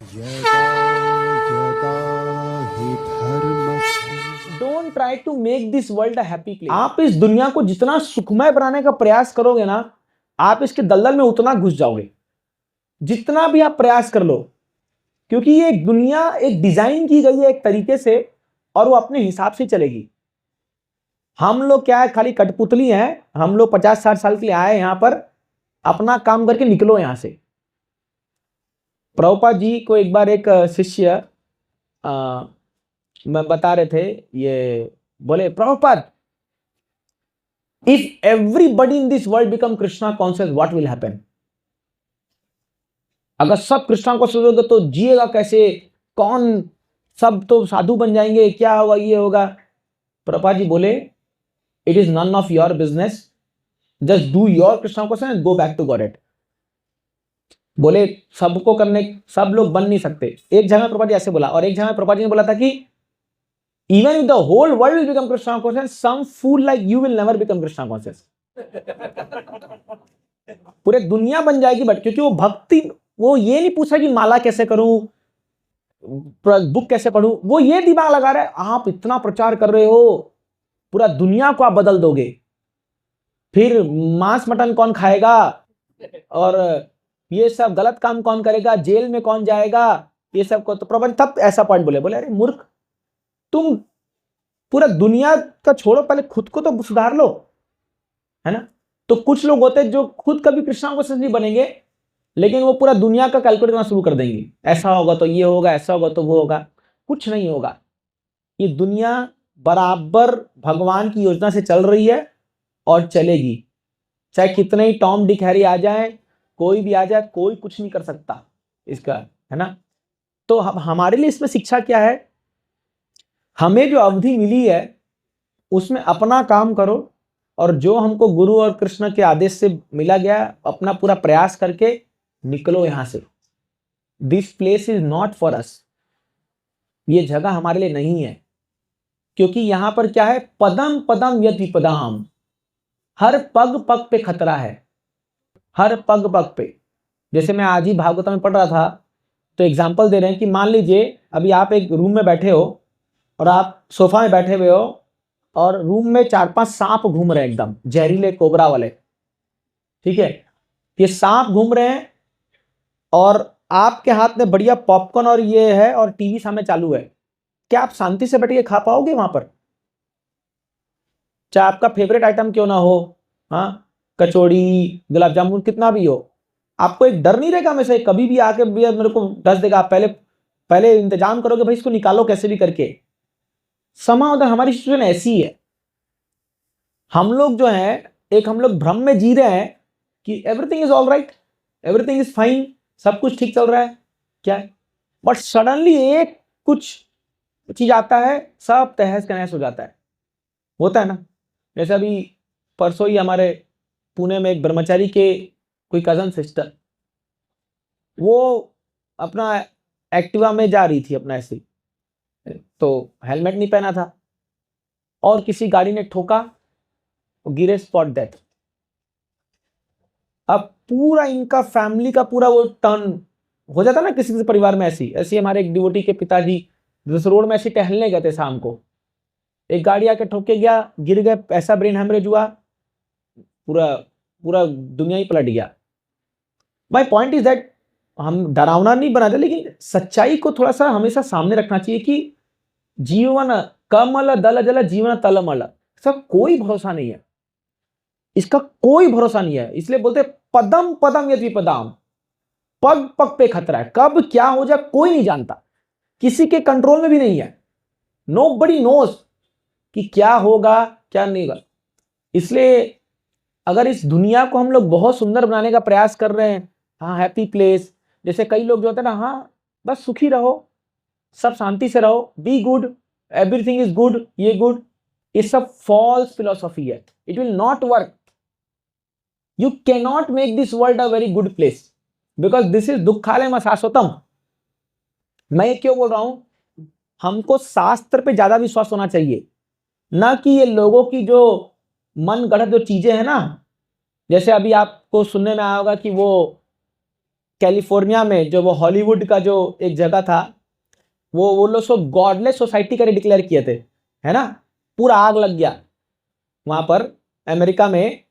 यदा यदा हि धर्मस्य don't try to make this world a happy place. आप इस दुनिया को जितना सुखमय बनाने का प्रयास करोगे ना, आप इसके दलदल में उतना घुस जाओगे, जितना भी आप प्रयास कर लो। क्योंकि ये दुनिया एक डिजाइन की गई है एक तरीके से, और वो अपने हिसाब से चलेगी। हम लोग क्या है, खाली कठपुतली हैं। हम लोग 50-60 साल के लिए आए यहां पर, अपना काम करके निकलो यहां से। प्रभुपाद जी को एक बार एक शिष्य मैं बता रहे थे, ये बोले, Prabhupada, if everybody in this world become Krishna conscious, what will happen? अगर सब कृष्णा को सोचोगे तो जिएगा कैसे? कौन? सब तो साधु बन जाएंगे, क्या होगा, ये होगा। प्रभुपाद जी बोले, it is none of your business, just do your Krishna conscious and go back to God it. बोले सबको करने, सब लोग बन नहीं सकते। एक जगह प्रभुपाद जी ऐसे बोला, और एक जगह प्रभुपाद जी ने बोला था कि even if the whole world will become Krishna conscious, some fool like you will never become Krishna conscious. पूरे दुनिया बन जाएगी, बट क्योंकि वो भक्ति, वो ये नहीं पूछा कि माला कैसे करूं, बुक कैसे पढ़ूं, वो ये दिमाग लगा रहा है, आप इतना प्रचार कर रहे हो, पूरा दुनिया को आप बदल दोगे, फिर मांस मटन कौन खाएगा, और ये सब गलत काम कौन करेगा, जेल में कौन जाएगा, ये सब को। तो प्रबंध तब ऐसा पॉइंट बोले, बोले अरे मूर्ख, तुम पूरा दुनिया का छोड़ो, पहले खुद को तो सुधार लो, है ना। तो कुछ लोग होते हैं जो खुद कभी कृष्णा को नहीं बनेंगे, लेकिन वो पूरा दुनिया का कैलकुलेट करना शुरू कर देंगे, ऐसा होगा तो ये होगा, ऐसा होगा तो वो होगा। कुछ नहीं होगा। ये दुनिया बराबर भगवान की योजना से चल रही है और चलेगी, चाहे कितने ही टॉम डिक हैरी आ जाए, कोई भी आ जाए, कोई कुछ नहीं कर सकता इसका, है ना। तो हमारे लिए इसमें शिक्षा क्या है? हमें जो अवधि मिली है उसमें अपना काम करो, और जो हमको गुरु और कृष्ण के आदेश से मिला गया, अपना पूरा प्रयास करके निकलो यहां से। This place is not for us, ये जगह हमारे लिए नहीं है। क्योंकि यहां पर क्या है, पदम पदम यदि विपदाम, हर पग पग पे खतरा है, हर पग पग पे। जैसे मैं आज ही भागवत में पढ़ रहा था, तो एग्जाम्पल दे रहे हैं कि मान लीजिए अभी आप एक रूम में बैठे हो, और आप सोफा में बैठे हुए हो, और रूम में 4-5 सांप घूम रहे हैं, एकदम जहरीले कोबरा वाले, ठीक है। ये सांप घूम रहे हैं, और आपके हाथ में बढ़िया पॉपकॉर्न और ये है, और टीवी सामने चालू है। क्या आप शांति से बैठ के खा पाओगे वहां पर? चाहे आपका फेवरेट आइटम क्यों ना हो, हाँ, कचौड़ी, गुलाब जामुन, कितना भी हो, आपको एक डर नहीं रहेगा? में से कभी भी आके भैया मेरे को डस देगा? आप पहले पहले इंतजाम करोगे, भाई इसको निकालो कैसे भी करके। समा उधर हमारी सिचुएशन ऐसी है। हम लोग जो है, एक हम लोग भ्रम में जी रहे हैं कि everything is all right, everything is fine, सब कुछ ठीक चल रहा है, क्या है। बट सडनली एक कुछ चीज आता है, सब तहस नहस हो जाता है, होता है ना। जैसे अभी परसों ही हमारे पुणे में एक ब्रह्मचारी के कोई कजन सिस्टर, वो अपना एक्टिवा में जा रही थी अपना ऐसे, तो हेलमेट नहीं पहना था, और किसी गाड़ी ने ठोका, गिरे, स्पॉट डेथ। अब पूरा इनका फैमिली का पूरा वो टर्न हो जाता ना किसी किसी परिवार में। ऐसी ऐसी हमारे एक डिवोटी के पिताजी जिस रोड में ऐसे टहलने गए थे शाम को, एक गाड़ी आके ठोक के गया, गिर गए, ऐसा ब्रेन हेमरेज हुआ, पूरा पूरा दुनिया ही पलट गया। माय पॉइंट इज दैट हम डरावना नहीं बनाते, लेकिन सच्चाई को थोड़ा सा हमेशा सामने रखना चाहिए कि जीवन कमल दल जल जीवन तलमल, सब कोई भरोसा नहीं है, इसका कोई भरोसा नहीं है। इसलिए बोलते पदम पदम यदि विपदाम, पग पग पे खतरा है, कब क्या हो जाए कोई नहीं जानता, किसी के कंट्रोल में भी नहीं है। नोबडी नोज कि क्या होगा क्या नहीं होगा। इसलिए अगर इस दुनिया को हम लोग बहुत सुंदर बनाने का प्रयास कर रहे हैं, हाँ हैप्पी प्लेस, जैसे कई लोग जो होते हैं ना, हाँ बस सुखी रहो, सब शांति से रहो, be good, everything is good, ये गुड, ये सब फॉल्स फिलोसॉफी है। It will not work. You can not make this world a very good place, because this is दुखालय शाश्वतम। मैं ये क्यों बोल रहा हूं? हमको शास्त्र पे ज्यादा विश्वास होना चाहिए, ना कि ये लोगों की जो मन गढ़ंत जो चीजें हैं ना। जैसे अभी आपको सुनने में आया होगा कि वो कैलिफोर्निया में जो वो हॉलीवुड का जो एक जगह था, वो लोग सब गॉडलेस सोसाइटी करे डिक्लेयर किए थे, है ना। पूरा आग लग गया वहां पर अमेरिका में।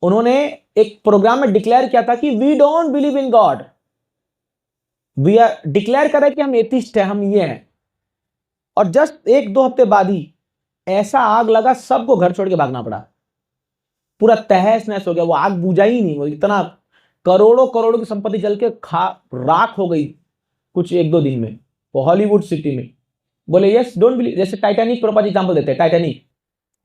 उन्होंने एक प्रोग्राम में डिक्लेयर किया था कि we don't believe in God, we are declare करें कि हम एथिस्ट है, हम ये हैं। और जस्ट 1-2 हफ्ते बाद ही ऐसा आग लगा, सबको घर छोड़ के भागना पड़ा, पूरा तहस नहस हो गया। वो आग बुझा ही नहीं, वो इतना करोड़ों करोड़ों की संपत्ति जल के राख हो गई कुछ 1-2 दिन में, वो हॉलीवुड सिटी में। बोले यस, डोंट बिलीव। जैसे टाइटैनिक प्रॉपर एग्जांपल देते हैं, टाइटैनिक,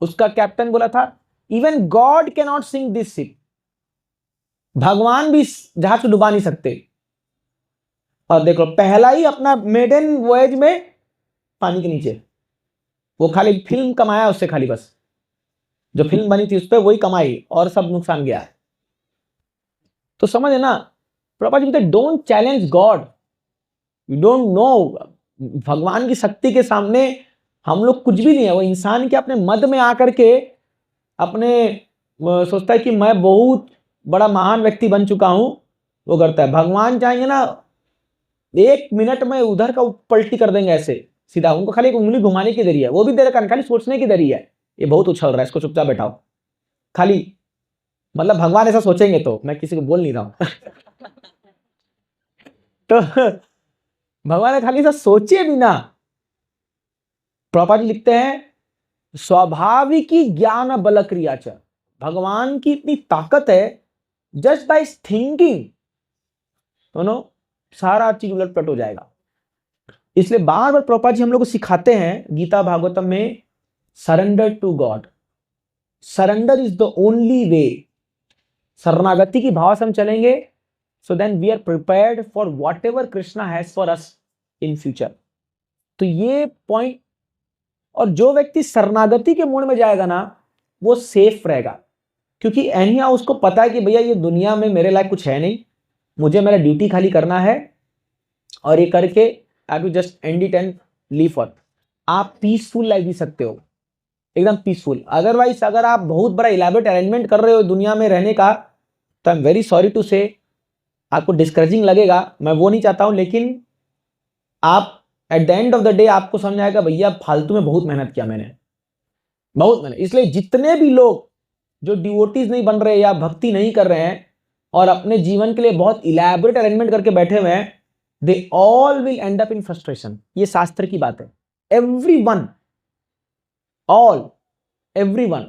उसका कैप्टन बोला था even God can not sink this ship, भगवान भी जहाज को डुबा नहीं सकते। और देख लो, पहला ही अपना मेडन वॉयज में पानी के नीचे, वो खाली फिल्म कमाया उससे, खाली बस जो फिल्म बनी थी उस पर वही कमाई, और सब नुकसान गया। तो समझ ना, प्रभुपाद जी बोलते don't challenge God, you don't know. भगवान की शक्ति के सामने हम लोग कुछ भी नहीं है। वो इंसान के अपने मद में आकर के अपने सोचता है कि मैं बहुत बड़ा महान व्यक्ति बन चुका हूं, वो करता है। भगवान चाहेंगे ना 1 मिनट में उधर का पलटी कर देंगे ऐसे सीधा, उनको खाली एक उंगली घुमाने की देरी है, वो भी देर का खाली सोचने की देरी है। ये बहुत उछल रहा है, इसको चुपचाप बैठाओ खाली, मतलब भगवान ऐसा सोचेंगे तो, मैं किसी को बोल नहीं रहा हूं तो भगवान खाली ऐसा सोचे भी ना। प्रभुपाद जी लिखते हैं स्वाभाविकी ज्ञान बल क्रिया च, भगवान की इतनी ताकत है, जस्ट बाय थिंकिंग सारा चीज उलट पलट हो जाएगा। इसलिए बार बार प्रभुपाद जी हम लोग को सिखाते हैं गीता भागवतम में, surrender to God, surrender is the only way. शरणागति की भाव से हम चलेंगे, so then we are prepared for whatever Krishna has for us in future. तो ये पॉइंट, और जो व्यक्ति शरणागति के मोड में जाएगा ना, वो सेफ रहेगा, क्योंकि एनिया उसको पता है कि भैया ये दुनिया में मेरे लायक कुछ है नहीं, मुझे मेरा ड्यूटी खाली करना है, और ये करके I will just and it and leave for. आप पीसफुल लाइफ जी सकते हो, एकदम पीसफुल। अदरवाइज अगर आप बहुत बड़ा इलेबोरेट अरेंजमेंट कर रहे हो दुनिया में रहने का, तो I am very sorry to say, आपको डिस्करेजिंग लगेगा, मैं वो नहीं चाहता हूं, लेकिन आप at the end of the day आपको समझ आएगा भैया फालतू में बहुत मेहनत किया मैंने, बहुत मेहनत। इसलिए जितने भी लोग जो डिवोटीज नहीं बन रहे या भक्ति नहीं कर रहे हैं और अपने जीवन के लिए बहुत इलेबोरेट अरेंजमेंट करके बैठे हुए हैं, they all will and up in frustration. ये शास्त्र की बात है। एवरीवन, ऑल, एवरीवन,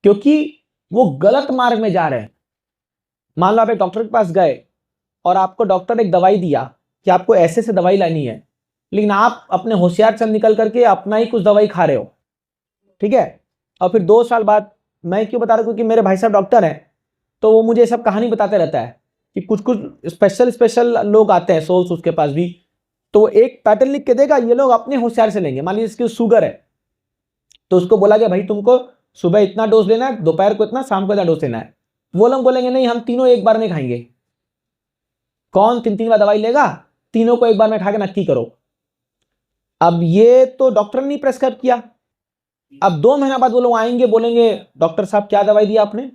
क्योंकि वो गलत मार्ग में जा रहे हैं। मान लो आप एक डॉक्टर के पास गए और आपको डॉक्टर एक दवाई दिया कि आपको ऐसे से दवाई लेनी है, लेकिन आप अपने होशियार से निकल करके अपना ही कुछ दवाई खा रहे हो, ठीक है। और फिर 2 साल बाद, मैं क्यों बता रहा हूं, क्योंकि मेरे भाई साहब डॉक्टर हैं, तो वो मुझे सब कहानी बताते रहता है कि कुछ कुछ स्पेशल लोग आते हैं सोल्स उसके पास भी, तो वो एक पैटर्न लिख के देगा, ये लोग अपने होशियार से लेंगे। मान लीजिए इसकी शुगर है, तो उसको बोला गया भाई तुमको सुबह इतना डोज लेना है, दोपहर को इतना, शाम को इतना डोज लेना है। वो लोग बोलेंगे नहीं, हम तीनों एक बार में खाएंगे। कौन 3-3 बार दवाई लेगा? तीनों को एक बार में खा के नक्की करो। अब ये तो डॉक्टर ने प्रेस्क्राइब किया। अब 2 महीना बाद वो लोग आएंगे, बोलेंगे डॉक्टर साहब क्या दवाई दिया आपने,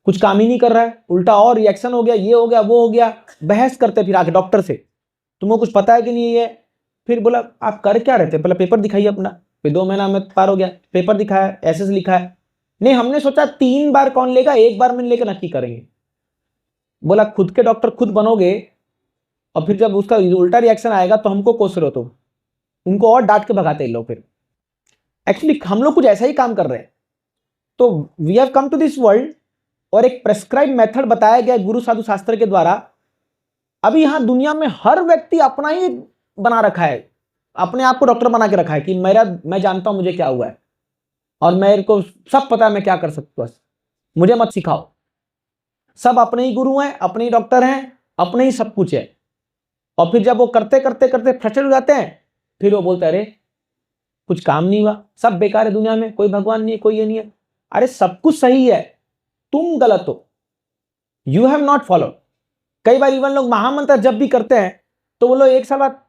कुछ काम ही नहीं कर रहा है, उल्टा और रिएक्शन हो गया, ये हो गया, वो हो गया। बहस करते फिर आके डॉक्टर से, तुमको कुछ पता है कि नहीं है। फिर बोला आप कर क्या रहे थे, पहले पेपर दिखाइए अपना। फिर 2 महीना में पार हो गया, पेपर दिखाया, ऐसे से लिखा है। नहीं, हमने सोचा 3 बार कौन लेगा, एक बार में लेकर नक्की करेंगे। बोला खुद के डॉक्टर खुद बनोगे, और फिर जब उसका उल्टा रिएक्शन आएगा तो हमको कोस रहे हो तुम। उनको और डांट के भगाते हैं लोग। फिर एक्चुअली हम लोग कुछ ऐसा ही काम कर रहे हैं। तो we have come to this world, और एक प्रेस्क्राइब मेथड बताया गया गुरु साधु शास्त्र के द्वारा। अभी यहां दुनिया में हर व्यक्ति अपना ही बना रखा है, अपने आप को डॉक्टर बना के रखा है कि मैं जानता हूं मुझे क्या हुआ है, और मेरे को सब पता है मैं क्या कर सकता हूं, बस मुझे मत सिखाओ। सब अपने ही गुरु हैं, अपने ही डॉक्टर हैं, अपने ही सब कुछ है। और फिर जब वो करते करते करते फ्रस्ट्रेट हो जाते हैं, फिर वो बोलते हैं अरे कुछ काम नहीं हुआ, सब बेकार है दुनिया में, कोई भगवान नहीं है, कोई ये नहीं है। अरे सब कुछ सही है, तुम गलत हो, यू हैव नॉट फॉलो। कई बार इवन लोग महामंत्र जब भी करते हैं तो वो लोग 1 साल बाद,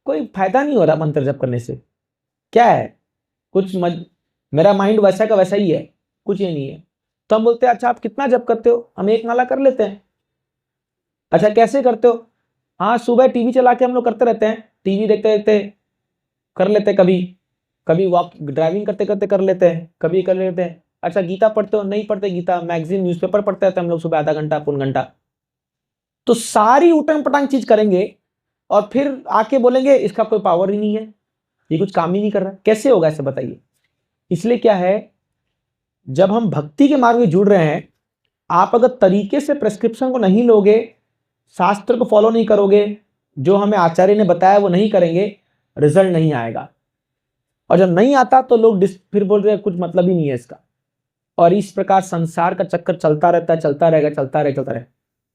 कोई फायदा नहीं हो रहा मंत्र जप करने से, क्या है, मेरा माइंड वैसा का वैसा ही है, कुछ ये नहीं है। तो हम बोलते हैं अच्छा आप कितना जप करते हो, हम 1 माला कर लेते हैं। अच्छा कैसे करते हो? हाँ, सुबह टीवी चला के हम लोग करते रहते हैं, टीवी देखते देखते कर लेते हैं, कभी कभी वॉक ड्राइविंग करते करते कर लेते हैं, कभी कर लेते हैं। अच्छा गीता पढ़ते हो? नहीं पढ़ते गीता, मैगजीन न्यूज़पेपर पढ़ते रहते हैं हम लोग सुबह आधा घंटा पौन घंटा। तो सारी उटंग पटांग चीज करेंगे और फिर आके बोलेंगे इसका कोई पावर ही नहीं है, ये कुछ काम ही नहीं कर रहा है। कैसे होगा ऐसे बताइए? इसलिए क्या है, जब हम भक्ति के मार्ग में जुड़ रहे हैं, आप अगर तरीके से प्रेस्क्रिप्शन को नहीं लोगे, शास्त्र को फॉलो नहीं करोगे, जो हमें आचार्य ने बताया वो नहीं करेंगे, रिजल्ट नहीं आएगा। और जब नहीं आता तो लोग फिर बोल रहे हैं कुछ मतलब ही नहीं है इसका। और इस प्रकार संसार का चक्कर चलता रहता है, चलता रहेगा, चलता रहेगा, चलता रहेगा।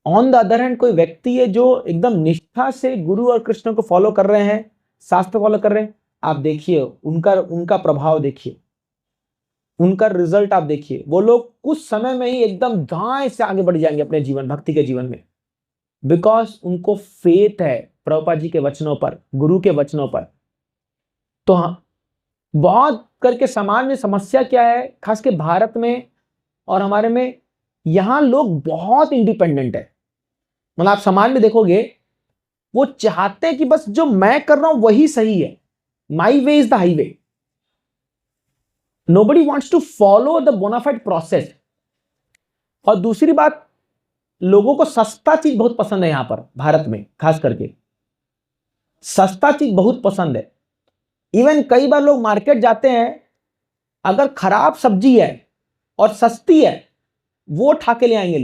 ऑन द अदर हैंड कोई व्यक्ति है जो एकदम निष्ठा से गुरु और कृष्ण को फॉलो कर रहे हैं, शास्त्र फॉलो कर रहे हैं, आप देखिए उनका उनका प्रभाव देखिए, उनका रिजल्ट आप देखिए। वो लोग कुछ समय में ही एकदम दाएं से आगे बढ़ जाएंगे अपने जीवन भक्ति के जीवन में, बिकॉज उनको फेथ है प्रभुपाद जी के वचनों पर, गुरु के वचनों पर। तो हाँ, बहुत करके समाज में समस्या क्या है, खास के भारत में और हमारे में, यहां लोग बहुत इंडिपेंडेंट है। मतलब आप समाज में देखोगे, वो चाहते हैं कि बस जो मैं कर रहा हूं वही सही है, my way is the highway. Nobody wants to follow the bona fide process. और दूसरी बात, लोगों को सस्ता चीज बहुत पसंद है। यहां पर भारत में खास करके सस्ता चीज बहुत पसंद है। इवन कई बार लोग मार्केट जाते हैं, अगर खराब सब्जी है और सस्ती है, वो उठा के ले आएंगे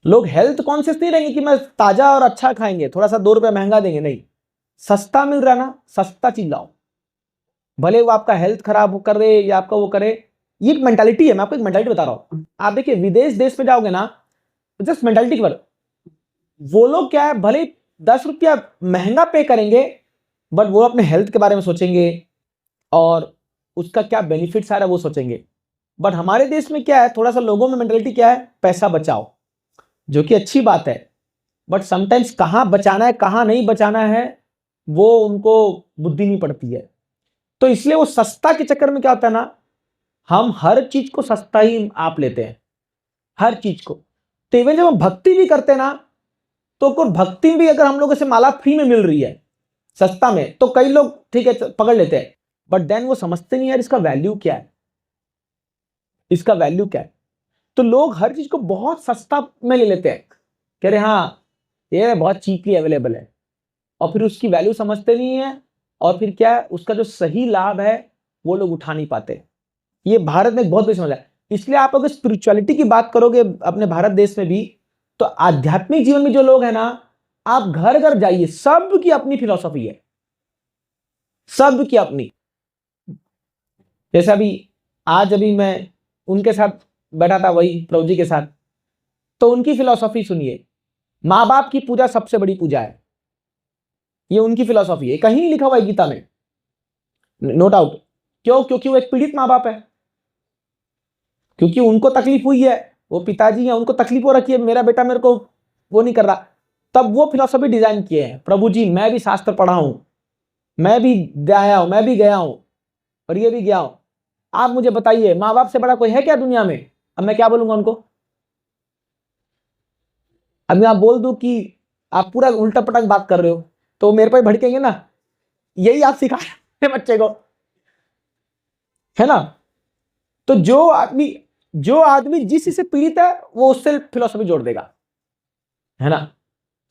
लोग हेल्थ कॉन्शियस नहीं रहेंगे कि मैं ताजा और अच्छा खाएंगे, थोड़ा सा 2 रुपए महंगा देंगे, नहीं, सस्ता मिल रहा ना, सस्ता चीज लाओ, भले वो आपका हेल्थ खराब कर रहे या आपका वो करे। ये एक मेंटालिटी है, मैं आपको एक मेंटालिटी बता रहा हूं। आप देखिए विदेश देश में जाओगे ना, जस्ट मेंटालिटी पर, वो लोग क्या है, भले 10 रुपया महंगा पे करेंगे, बट वो अपने हेल्थ के बारे में सोचेंगे और उसका क्या बेनिफिट्स आ रहा है वो सोचेंगे। बट हमारे देश में क्या है, थोड़ा सा लोगों में मेंटालिटी क्या है, पैसा बचाओ, जो कि अच्छी बात है, बट समटाइम्स कहां बचाना है कहां नहीं बचाना है वो उनको बुद्धि नहीं पड़ती है। तो इसलिए वो सस्ता के चक्कर में क्या होता है ना, हम हर चीज को सस्ता ही आप लेते हैं, हर चीज को। तो इवन जब हम भक्ति भी करते हैं ना, तो भक्ति भी अगर हम लोगों से माला फ्री में मिल रही है सस्ता में, तो कई लोग ठीक है पकड़ लेते हैं, बट देन वो समझते नहीं यार इसका वैल्यू क्या है, इसका वैल्यू क्या है। तो लोग हर चीज को बहुत सस्ता में ले लेते हैं, कह रहे हाँ ये बहुत चीपली अवेलेबल है, और फिर उसकी वैल्यू समझते नहीं है, और फिर क्या है, उसका जो सही लाभ है वो लोग उठा नहीं पाते। ये भारत में एक बहुत बड़ी समस्या है। इसलिए आप अगर स्पिरिचुअलिटी की बात करोगे अपने भारत देश में भी, तो आध्यात्मिक जीवन में जो लोग हैं ना, आप घर घर जाइए, सबकी अपनी फिलॉसफी है, सबकी अपनी। जैसे अभी मैं उनके साथ बैठा था, वही प्रभु जी के साथ, तो उनकी फिलॉसफी सुनिए, माँ बाप की पूजा सबसे बड़ी पूजा है, ये उनकी फिलॉसफी है, कहीं लिखा हुआ है गीता में, नो डाउट। क्यों? क्योंकि वो एक पीड़ित माँ बाप है, क्योंकि उनको तकलीफ हुई है, वो पिताजी हैं, उनको तकलीफ हो रखी है, मेरा बेटा मेरे को वो नहीं कर रहा, तब वो फिलॉसफी डिजाइन किए हैं, प्रभु जी मैं भी शास्त्र पढ़ा हूं, मैं भी आया हूं, मैं भी गया हूं, और ये भी गया हूं, आप मुझे बताइए माँ बाप से बड़ा कोई है क्या दुनिया में? अब मैं क्या बोलूंगा उनको? अब मैं आप बोल दूं कि आप पूरा उल्टा पटक बात कर रहे हो, तो मेरे पर भड़केंगे ना, यही आप सिखा रहे हैं बच्चे को, है ना? तो जो आदमी जिस चीज से पीड़ित है वो उससे फिलॉसफी जोड़ देगा, है ना?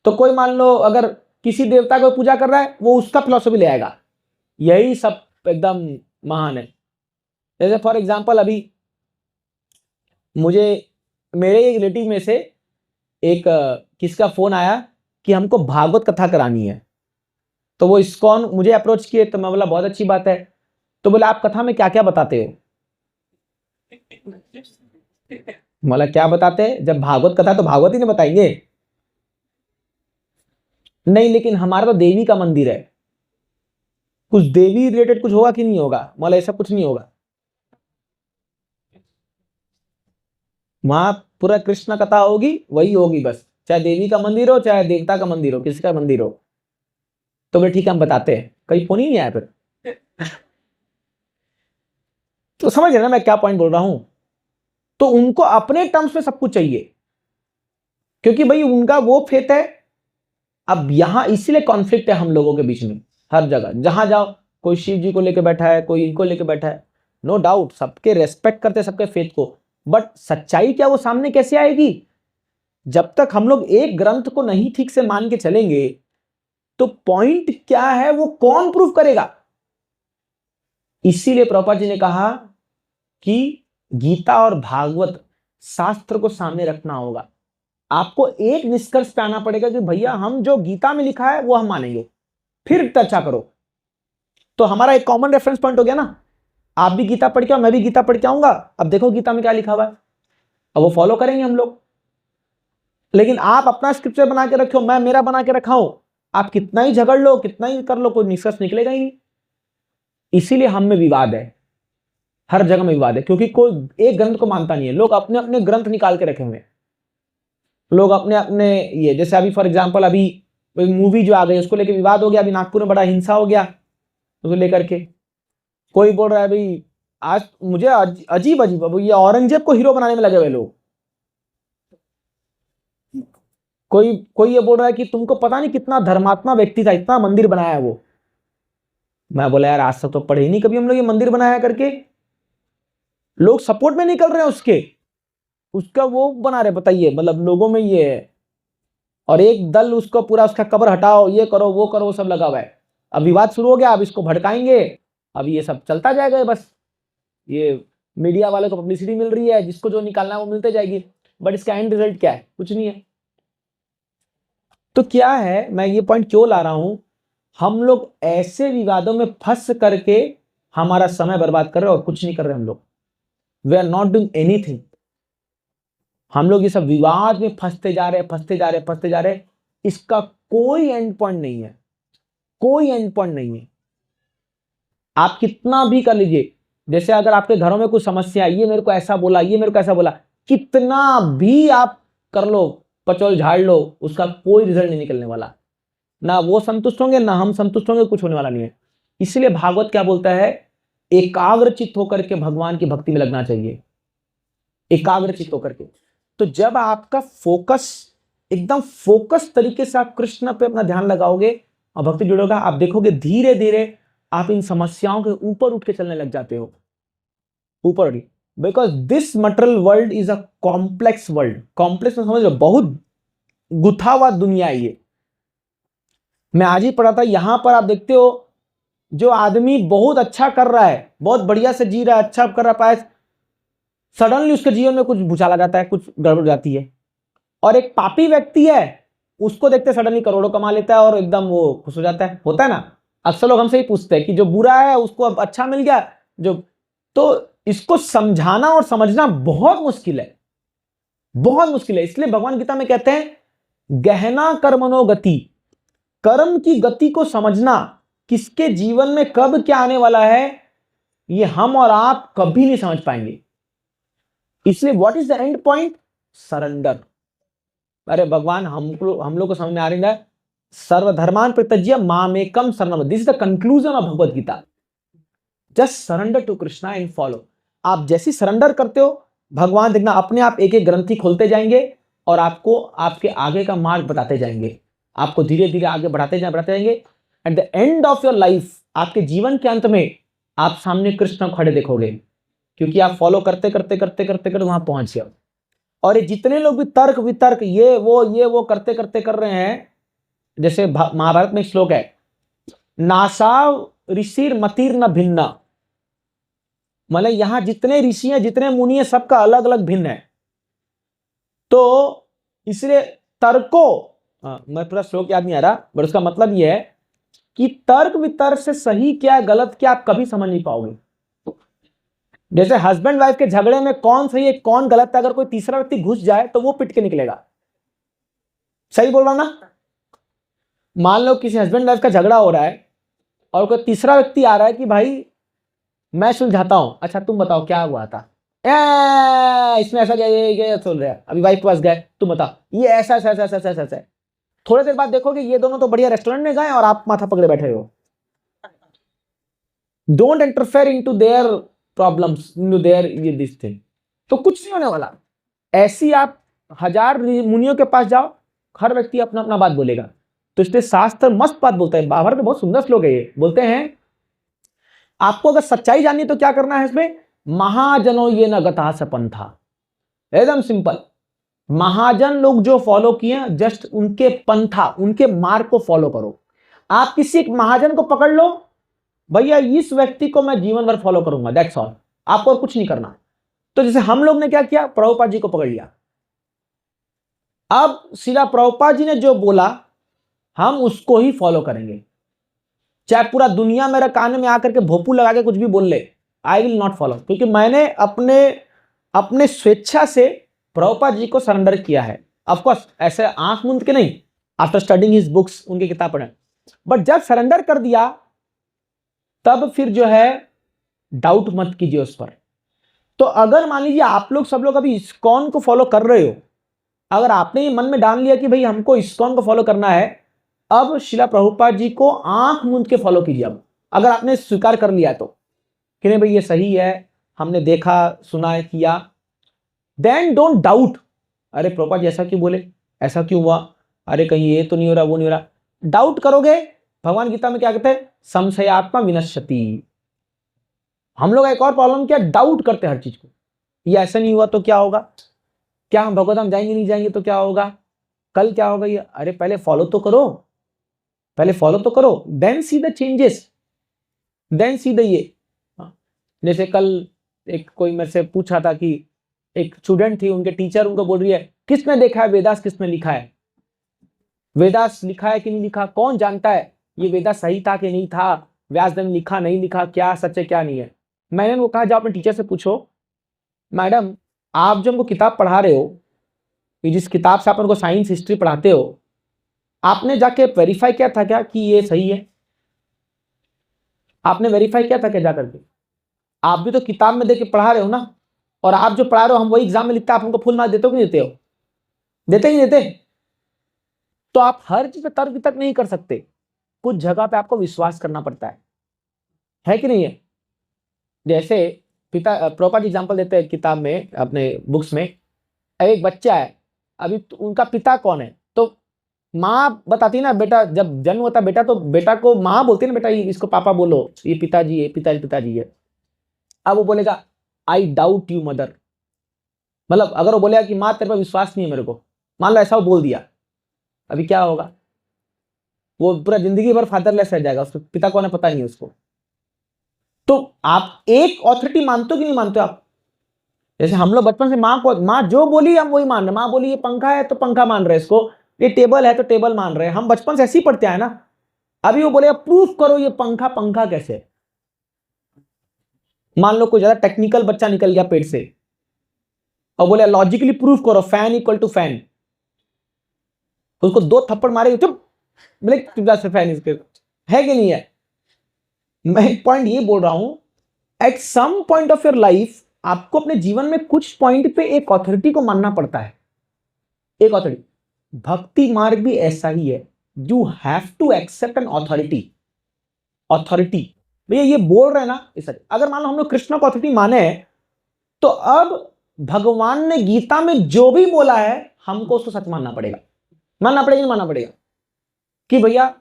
तो कोई मान लो अगर किसी देवता को पूजा कर रहा है, वो उसका फिलॉसफी ले आएगा, यही सब एकदम महान है। जैसे फॉर एग्जांपल अभी मुझे मेरे एक रिलेटिव में से एक किसका फोन आया कि हमको भागवत कथा करानी है, तो वो इस्कॉन मुझे अप्रोच किए, तो मैं बोला बहुत अच्छी बात है। तो बोला आप कथा में क्या क्या बताते हो? बोला क्या बताते हैं, जब भागवत कथा तो भागवत ही नहीं बताएंगे। नहीं लेकिन हमारा तो देवी का मंदिर है, कुछ देवी रिलेटेड कुछ होगा कि नहीं होगा? बोला ऐसा कुछ नहीं होगा, वहां पूरा कृष्ण कथा होगी, वही होगी बस, चाहे देवी का मंदिर हो चाहे देवता का मंदिर हो, किसी का मंदिर हो। तो बोले ठीक है हम बताते हैं, कहीं फोन ही नहीं आया फिर। तो समझ रहे ना मैं क्या पॉइंट बोल रहा हूं? तो उनको अपने टर्म्स में सब कुछ चाहिए, क्योंकि भाई उनका वो फेथ है। अब यहां इसीलिए कॉन्फ्लिक्ट है हम लोगों के बीच में, हर जगह जहां जाओ कोई शिव जी को लेके बैठा है, कोई इनको लेके बैठा है। नो डाउट सबके रेस्पेक्ट करते सबके फेथ को, बट सच्चाई क्या वो सामने कैसे आएगी? जब तक हम लोग एक ग्रंथ को नहीं ठीक से मान के चलेंगे तो पॉइंट क्या है वो कौन प्रूव करेगा? इसीलिए प्रभुपाद जी ने कहा कि गीता और भागवत शास्त्र को सामने रखना होगा। आपको एक निष्कर्ष पे आना पड़ेगा कि भैया हम जो गीता में लिखा है वो हम मानेंगे, फिर चर्चा करो। तो हमारा एक कॉमन रेफरेंस पॉइंट हो गया ना, आप भी गीता पढ़ के आओ, मैं भी गीता पढ़ के आऊंगा, अब देखो गीता में क्या लिखा हुआ है, अब वो फॉलो करेंगे हम लोग। लेकिन आप अपना स्क्रिप्चर बना के रखो, मैं मेरा बना के रखा हूं, आप कितना ही झगड़ लो, कितना ही कर लो, कोई निष्कर्ष निकलेगा ही नहीं। इसीलिए हम में विवाद है, हर जगह में विवाद है, क्योंकि कोई एक ग्रंथ को मानता नहीं है। लोग अपने अपने ग्रंथ निकाल के रखे हुए हैं, लोग अपने अपने ये, जैसे अभी फॉर एग्जांपल अभी मूवी जो आ गई उसको लेकर विवाद हो गया, अभी नागपुर में बड़ा हिंसा हो गया उसको लेकर के। कोई बोल रहा है भाई आज मुझे अजीब अजीब, अब ये औरंगजेब को हीरो बनाने में लगे हुए लोग। कोई कोई ये बोल रहा है कि तुमको पता नहीं कितना धर्मात्मा व्यक्ति था, इतना मंदिर बनाया वो। मैं बोला यार आज तक तो पढ़े ही नहीं कभी हम लोग ये मंदिर बनाया करके। लोग सपोर्ट में निकल रहे हैं उसके, उसका वो बना रहे, बताइए मतलब लोगों में ये है। और एक दल उसको पूरा उसका कब्र हटाओ, ये करो वो करो, वो सब लगा हुआ है। अब विवाद शुरू हो गया, अब इसको भड़काएंगे, अब ये सब चलता जाएगा। बस ये मीडिया वाले को पब्लिसिटी मिल रही है, जिसको जो निकालना है वो मिलते जाएगी, बट इसका एंड रिजल्ट क्या है? कुछ नहीं है। तो क्या है, मैं ये पॉइंट क्यों ला रहा हूं, हम लोग ऐसे विवादों में फंस करके हमारा समय बर्बाद कर रहे हैं और कुछ नहीं कर रहे हम लोग। We are not doing anything. हम लोग ये सब विवाद में फंसते जा रहे हैं, फंसते जा रहे हैं, फंसते जा रहे हैं। इसका कोई एंड पॉइंट नहीं है, कोई एंड पॉइंट नहीं है। आप कितना भी कर लीजिए, जैसे अगर आपके घरों में कुछ समस्या है, ये मेरे को ऐसा बोला, ये मेरे को ऐसा बोला, कितना भी आप कर लो, पचोल झाड़ लो, उसका कोई रिजल्ट नहीं निकलने वाला। ना वो संतुष्ट होंगे ना हम संतुष्ट होंगे, कुछ होने वाला नहीं है। इसलिए भागवत क्या बोलता है, एकाग्रचित्त होकर के भगवान की भक्ति में लगना चाहिए, एकाग्रचित्त होकर के। तो जब आपका फोकस एकदम फोकस तरीके से आप कृष्ण पे अपना ध्यान लगाओगे और भक्ति जुड़ोगा, आप देखोगे धीरे धीरे आप इन समस्याओं के ऊपर उठ के चलने लग जाते हो, ऊपर। Because this material world is a complex world. Complex में समझ लो बहुत गुथा हुआ दुनिया है ये। मैं आज ही पढ़ा था, यहां पर आप देखते हो जो आदमी बहुत अच्छा कर रहा है, बहुत बढ़िया से जी रहा है, अच्छा कर रहा है, सडनली उसके जीवन में कुछ भूचाल आ जाता है, कुछ गड़बड़ जाती है। और एक पापी व्यक्ति है, उसको देखते सडनली करोड़ों कमा लेता है और एकदम वो खुश हो जाता है। होता है ना, अक्सर लोग हमसे ही पूछते हैं कि जो बुरा है उसको अब अच्छा मिल गया जो। तो इसको समझाना और समझना बहुत मुश्किल है, बहुत मुश्किल है। इसलिए भगवान गीता में कहते हैं गहना कर्मणो गति, कर्म की गति को समझना, किसके जीवन में कब क्या आने वाला है ये हम और आप कभी नहीं समझ पाएंगे। इसलिए what is the end point? Surrender. अरे भगवान हम लोग को समझ में आ रही है, सर्वधर्मान परित्यज्य मामेकम शरणम, this is the conclusion of Bhagavad Gita. Just surrender to Krishna and follow. आप जैसी सरेंडर करते हो, भगवान देखना अपने आप एक एक ग्रंथि खोलते जाएंगे और आपको आपके आगे का मार्ग बताते जाएंगे, आपको धीरे धीरे आगे बढ़ाते जाएंगे। At the end of your life, आपके जीवन के अंत में आप सामने कृष्ण खड़े देखोगे, क्योंकि आप फॉलो करते करते करते करते करते वहां पहुंच गए। और ये जितने लोग भी तर्क वितर्क ये वो करते करते कर रहे हैं, जैसे महाभारत में एक श्लोक है, नासा ऋषिर मतिर न भिन्ना, मतलब यहां जितने ऋषि हैं, जितने मुनि हैं, सबका अलग अलग भिन्न है। तो इसलिए तर्कों, मैं पूरा श्लोक याद नहीं आ रहा, बट उसका मतलब यह है कि तर्क वितर्क से सही क्या है गलत क्या आप कभी समझ नहीं पाओगे। जैसे हस्बैंड वाइफ के झगड़े में कौन सही है कौन गलत है, अगर कोई तीसरा व्यक्ति घुस जाए तो वो पिट के निकलेगा। सही बोल रहा ना? मान लो किसी हस्बैंड वाइफ का झगड़ा हो रहा है और कोई तीसरा व्यक्ति आ रहा है कि भाई मैं सुलझाता हूं, अच्छा तुम बताओ क्या हुआ था, इसमें ऐसा क्या सुन रहे हैं, अभी वाइफ के पास गए, तुम बताओ ये ऐसा ऐसा ऐसा ऐसा ऐसा है। थोड़ी देर बाद देखोगे ये दोनों तो बढ़िया रेस्टोरेंट में गए और आप माथा पकड़े बैठे हो। Don't interfere into their problems, into their this thing. तो कुछ नहीं होने वाला। ऐसी आप 1000 मुनियों के पास जाओ, हर व्यक्ति अपना अपना बात बोलेगा। तो इसलिए शास्त्र मस्त बात बोलता है, बाहर में बहुत सुंदर श्लोक है ये। बोलते हैं आपको अगर सच्चाई जाननी है तो क्या करना है इसमें, महाजनो ये न गता सपंथा, एकदम सिंपल। महाजन लोग जो फॉलो किए, जस्ट उनके पंथा, उनके मार्ग को फॉलो करो। आप किसी एक महाजन को पकड़ लो, भैया इस व्यक्ति को मैं जीवन भर फॉलो करूंगा, दैट्स ऑल, आपको और कुछ नहीं करना। तो जैसे हम लोग ने क्या किया, प्रभुपाद जी को पकड़ लिया। अब श्रीला प्रभुपाद जी ने जो बोला हम उसको ही फॉलो करेंगे, चाहे पूरा दुनिया मेरे कान में आकर के भोपू लगा के कुछ भी बोल ले, आई विल नॉट फॉलो, क्योंकि मैंने अपने स्वेच्छा से प्रभुपाद जी को सरेंडर किया है। ऑफकोर्स ऐसे आंख मूंद के नहीं, आफ्टर स्टडिंग हिज बुक्स, उनकी किताब पढ़े, बट जब सरेंडर कर दिया तब फिर जो है डाउट मत कीजिए उस पर। तो अगर मान लीजिए आप लोग सब लोग अभी इस्कॉन को फॉलो कर रहे हो, अगर आपने ये मन में डाल लिया कि भाई हमको इस्कॉन को फॉलो करना है, अब शिला प्रभुपाद जी को आंख मूंद के फॉलो कीजिए। अब अगर आपने स्वीकार कर लिया तो कि नहीं भाई ये सही है, हमने देखा सुना किया, देन डोंट डाउट, अरे प्रभुपाद जी ऐसा क्यों बोले, ऐसा क्यों हुआ, अरे कहीं ये तो नहीं हो रहा, वो नहीं हो रहा। डाउट करोगे, भगवान गीता में क्या कहते हैं, संशयात्मा विनश्यति। हम लोग एक और प्रॉब्लम क्या, डाउट करते हैं हर चीज को, ये ऐसा नहीं हुआ तो क्या होगा, क्या हम भगवत धाम जाएंगे नहीं जाएंगे तो क्या होगा, कल क्या होगा ये, अरे पहले फॉलो तो करो, पहले फॉलो तो करो, then see the changes, then see the ये। जैसे कल एक कोई मेरे से पूछा था कि एक स्टूडेंट थी, उनके टीचर उनको बोल रही है किसने देखा है वेदास, किसने लिखा है, वेदास लिखा है कि नहीं लिखा, कौन जानता है ये वेदास सही था कि नहीं था, व्यासदेव ने लिखा नहीं लिखा, क्या सच है क्या नहीं है। मैंने उनको कहा जाओ अपने टीचर से पूछो, मैडम आप जो हमको किताब पढ़ा रहे हो, जिस किताब से आप उनको साइंस हिस्ट्री पढ़ाते हो, आपने जाके वेरीफाई किया था क्या कि ये सही है, आपने वेरीफाई किया था क्या जाकर के, आप भी तो किताब में देख के पढ़ा रहे हो ना, और आप जो पढ़ा रहे हो हम वही एग्जाम में लिखते हैं, आप हमको फुल मार्क्स देते हो कि नहीं देते हो, देते ही देते। तो आप हर चीज पे तर्क वितर्क नहीं कर सकते, कुछ जगह पे आपको विश्वास करना पड़ता है कि नहीं है। जैसे पिता प्रॉपर एग्जांपल देते हैं किताब में, अपने बुक्स में, एक बच्चा है, अभी तो उनका पिता कौन है, तो माँ बताती है ना, बेटा जब जन्म होता है बेटा, तो बेटा को माँ बोलती है ना, बेटा इसको पापा बोलो, ये पिताजी है, पिताजी है। अब वो बोलेगा आई डाउट यू मदर, मतलब अगर वो बोलेगा कि माँ तेरे पर विश्वास नहीं है मेरे को, मान लो ऐसा वो बोल दिया, अभी क्या होगा, वो पूरा जिंदगी भर फादरलेस रह जाएगा, उसको पिता कौन है पता नहीं उसको। तो आप एक ऑथोरिटी मानते हो कि नहीं मानते हो आप, जैसे हम लोग बचपन से माँ जो बोली हम वही मान रहे, माँ बोली ये पंखा है तो पंखा मान रहे, इसको ये टेबल है तो टेबल मान रहे, हम बचपन से ऐसे ही पढ़ते आए ना। अभी वो बोलेगा प्रूफ करो ये पंखा कैसे, मान लो कोई ज्यादा टेक्निकल बच्चा निकल गया पेट से और बोले लॉजिकली प्रूफ करो फैन इक्वल टू फैन, उसको 2 थप्पड़ मारेगा, चुप बोले से फैन इसके है कि नहीं है। मैं एक पॉइंट ये बोल रहा हूं, at some point of your life आपको अपने जीवन में कुछ पॉइंट पे एक अथॉरिटी को मानना पड़ता है, एक अथॉरिटी। भक्ति मार्ग भी ऐसा ही है, you have to accept an authority. भैया ये बोल रहे हैं ना इस, अगर मान लो हम लोग कृष्ण को अथॉरिटी माने तो अब भगवान ने गीता में जो भी बोला है हमको उसको सच मानना पड़ेगा, नहीं मानना पड़ेगा कि भैया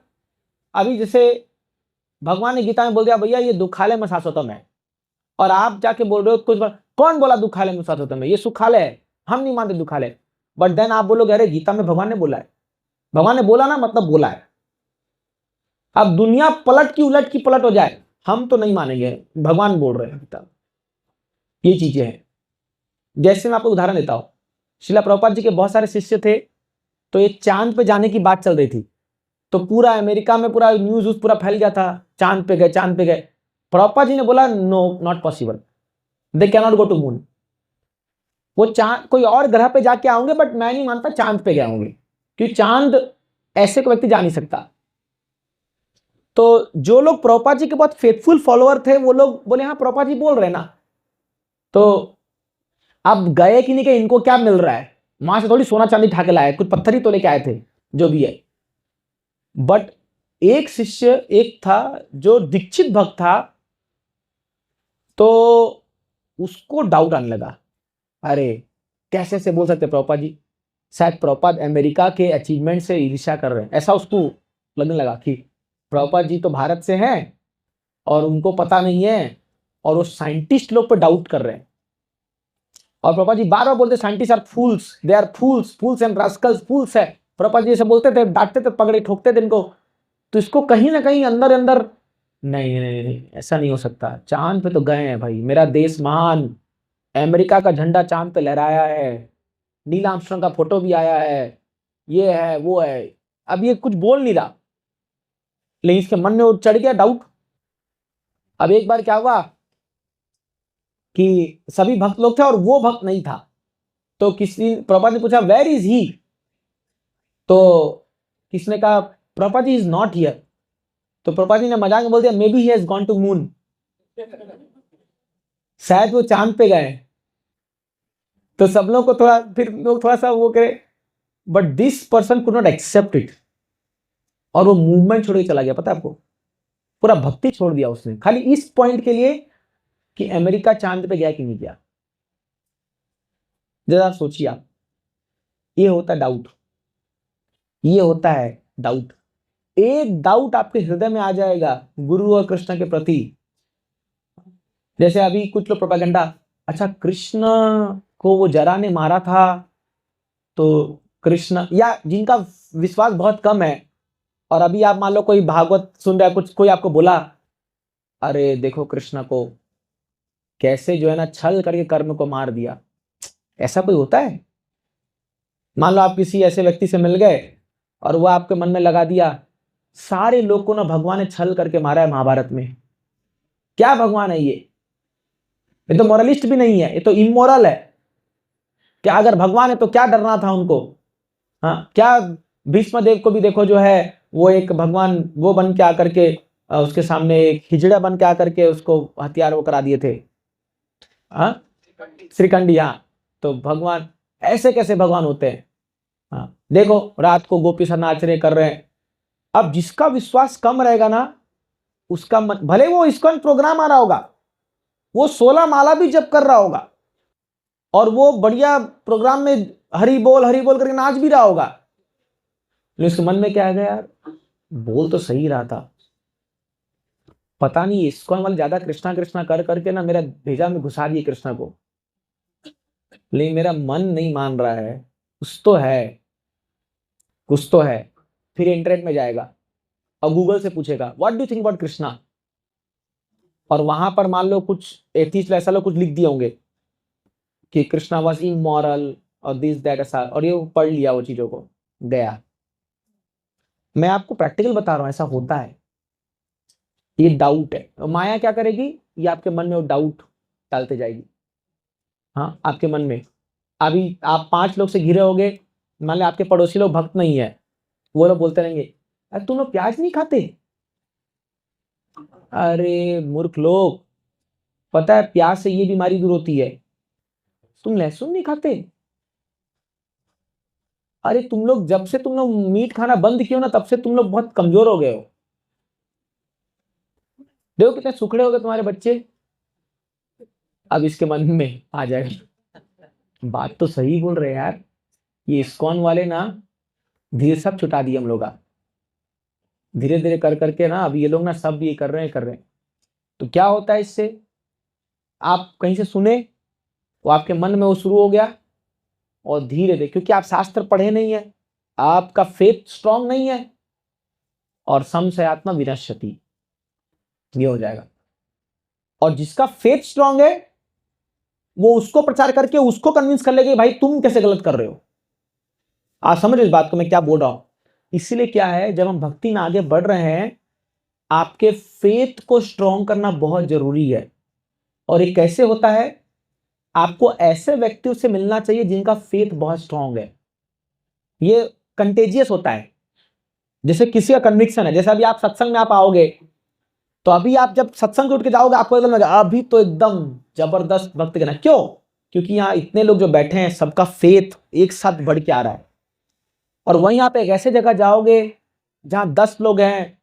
अभी जैसे भगवान ने गीता में बोल दिया भैया ये दुखालय में शाश्वतम है, और आप जाके बोल रहे हो कुछ कौन बोला दुखालय में शाश्वतम है, ये सुखालय है, हम नहीं मानते दुखालय, बट देन आप बोलोगे अरे गीता में भगवान ने बोला है, भगवान ने बोला ना मतलब बोला है। अब दुनिया पलट की उलट की पलट हो जाए हम तो नहीं मानेंगे, भगवान बोल रहे हैं, ये चीजें हैं। जैसे मैं आपको उदाहरण देता हूं, श्रीला प्रभुपाद जी के बहुत सारे शिष्य थे, तो ये चांद पे जाने की बात चल रही थी, तो पूरा अमेरिका में पूरा न्यूज पूरा फैल गया था, चांद पे गए। प्रभुपाद जी ने बोला no not possible, they can not go to moon, वो चांद कोई और ग्रह पे जाके आओगे, बट मैं नहीं मानता चांद पे गए होंगे, क्योंकि चांद ऐसे कोई व्यक्ति जा नहीं सकता। तो जो लोग प्रभुपाद जी के बहुत फेथफुल फॉलोअर थे वो लोग बोले हाँ प्रभुपाद जी बोल रहे ना, तो अब गए कि नहीं गए, इनको क्या मिल रहा है, वहां से थोड़ी सोना चांदी ठाके लाए, कुछ पत्थर ही तो लेके आए थे जो भी है। बट एक शिष्य एक था जो दीक्षित भक्त था, तो उसको डाउट आने लगा, अरे कैसे से बोल सकते प्रभुपाद जी, शायद प्रभुपाद अमेरिका के अचीवमेंट से ईर्ष्या कर रहे हैं, ऐसा उसको लगने लगा कि प्रभुपाद जी तो भारत से हैं और उनको पता नहीं है, और वो साइंटिस्ट लोग पे डाउट कर रहे हैं। और प्रभुपाद जी बार बार बोलते scientist are fools, they are fools, fools and rascals, fools है। प्रभुपाद जी ऐसे बोलते थे, डांटते थे, पगड़े ठोकते थे इनको। तो इसको कहीं ना कहीं अंदर अंदर नहीं नहीं नहीं, ऐसा नहीं हो सकता। चांद पे तो गए हैं भाई, मेरा देश महान, अमेरिका का झंडा चांद पे लहराया है, नील आर्मस्ट्रांग का फोटो भी आया है, ये है वो है। अब ये कुछ बोल नहीं रहा, लेकिन इसके मन में वो चढ़ गया डाउट। अब एक बार क्या हुआ कि सभी भक्त लोग थे और वो भक्त नहीं था, तो किसी प्रभुपाद ने पूछा वेयर इज ही, तो किसने कहा Prabhupada ji is not here. तो प्रभुपाद जी ने मजाक में बोल दिया maybe he has gone to moon, शायद वो चांद पे गए। तो सब लोग को थोड़ा, फिर लोग थोड़ा सा वो करे, but this person could not accept it, और वो मूवमेंट छोड़ के चला गया। पता है आपको, पूरा भक्ति छोड़ दिया उसने, खाली इस पॉइंट के लिए कि अमेरिका चांद पे गया कि नहीं गया। जरा सोचिए आप, ये होता है डाउट, ये होता है डाउट। एक डाउट आपके हृदय में आ जाएगा गुरु और कृष्ण के प्रति। जैसे अभी कुछ लोग प्रोपेगेंडा, अच्छा कृष्ण को वो जरा ने मारा था, तो कृष्ण, या जिनका विश्वास बहुत कम है, और अभी आप मान लो कोई भागवत सुन रहा है, कुछ कोई आपको बोला, अरे देखो कृष्ण को कैसे जो है ना छल करके कर्ण को मार दिया। ऐसा कोई होता है? मान लो आप किसी ऐसे व्यक्ति से मिल गए और वो आपके मन में लगा दिया, सारे लोग को ना भगवान ने छल करके मारा है महाभारत में। क्या भगवान है ये तो मोरलिस्ट भी नहीं है, ये तो इमोरल है। क्या अगर भगवान है तो क्या डरना था उनको? हाँ, क्या भीष्म देव को भी देखो जो है वो एक भगवान वो बन के आकर के उसके सामने एक हिजड़ा बन के आकर के उसको हथियार वो करा दिए थे। हाँ, श्रीखंडी। हाँ, तो भगवान ऐसे कैसे भगवान होते हैं? हाँ, देखो रात को गोपी सा नाच रहे कर रहे हैं। अब जिसका विश्वास कम रहेगा ना, उसका मन, भले वो इस्कॉन प्रोग्राम आ रहा होगा, वो 16 माला भी जप कर रहा होगा, और वो बढ़िया प्रोग्राम में हरि बोल करके नाच भी रहा होगा, लेकिन उसके मन में क्या है यार, बोल तो सही रहा था, पता नहीं इस्कॉन वाले ज्यादा कृष्णा कृष्णा कर करके ना मेरा भेजा में घुसा दिए कृष्णा को, लेकिन मेरा मन नहीं मान रहा है। कुछ तो है, कुछ तो है। फिर इंटरनेट में जाएगा और गूगल से पूछेगा what do think about Krishna, और वहां पर मान लो कुछ एथिस्ट ऐसा लोग कुछ लिख दिए होंगे कि कृष्णा वाज इमोरल और दिस दैट ऐसा, और ये पढ़ लिया वो चीजों को, गया। मैं आपको प्रैक्टिकल बता रहा हूं, ऐसा होता है। ये डाउट है, तो माया क्या करेगी, ये आपके मन में वो डाउट डालते जाएगी। हाँ, आपके मन में अभी आप 5 लोग से घिरे होगे, मान लो आपके पड़ोसी लोग भक्त नहीं है, वो लोग बोलते रहेंगे अरे तुम लोग प्याज नहीं खाते। अरे मूर्ख लोग, पता है प्याज से ये बीमारी दूर होती है। तुम लहसुन नहीं खाते, अरे तुम लोग जब से तुम लोग मीट खाना बंद किए हो ना, तब से तुम लोग बहुत कमजोर हो गए हो। देखो कितने सुखड़े हो गए तुम्हारे बच्चे। अब इसके मन में आ जाएगा, बात तो सही बोल रहे हैं यार, ये इस्कॉन वाले ना धीरे सब छुटा दिए हम लोग, धीरे धीरे कर करके ना अब ये लोग ना सब ये कर रहे हैं। तो क्या होता है इससे, आप कहीं से सुने, वो आपके मन में वो शुरू हो गया, और धीरे धीरे, क्योंकि आप शास्त्र पढ़े नहीं है, आपका फेथ स्ट्रांग नहीं है, और संशयात्मा विनश्यति, ये हो जाएगा। और जिसका फेथ स्ट्रांग है वो उसको प्रचार करके उसको कन्विंस कर लेगा भाई तुम कैसे गलत कर रहे हो। आप समझ इस बात को मैं क्या बोल रहा हूं? इसीलिए क्या है, जब हम भक्ति में आगे बढ़ रहे हैं, आपके फेथ को स्ट्रांग करना बहुत जरूरी है। और ये कैसे होता है, आपको ऐसे व्यक्तियों से मिलना चाहिए जिनका फेथ बहुत स्ट्रांग है। ये कंटेजियस होता है। जैसे किसी का कन्विक्शन है, जैसे अभी आप सत्संग में आप आओगे, तो अभी आप जब सत्संग से उठ के जाओगे आपको एकदम लगेगा अभी तो एकदम जबरदस्त भक्त गण है। क्यों? क्योंकि यहाँ इतने लोग जो बैठे हैं सबका फेथ एक साथ बढ़ के आ रहा है। और वहीं आप एक ऐसे जगह जाओगे जहां 10 लोग हैं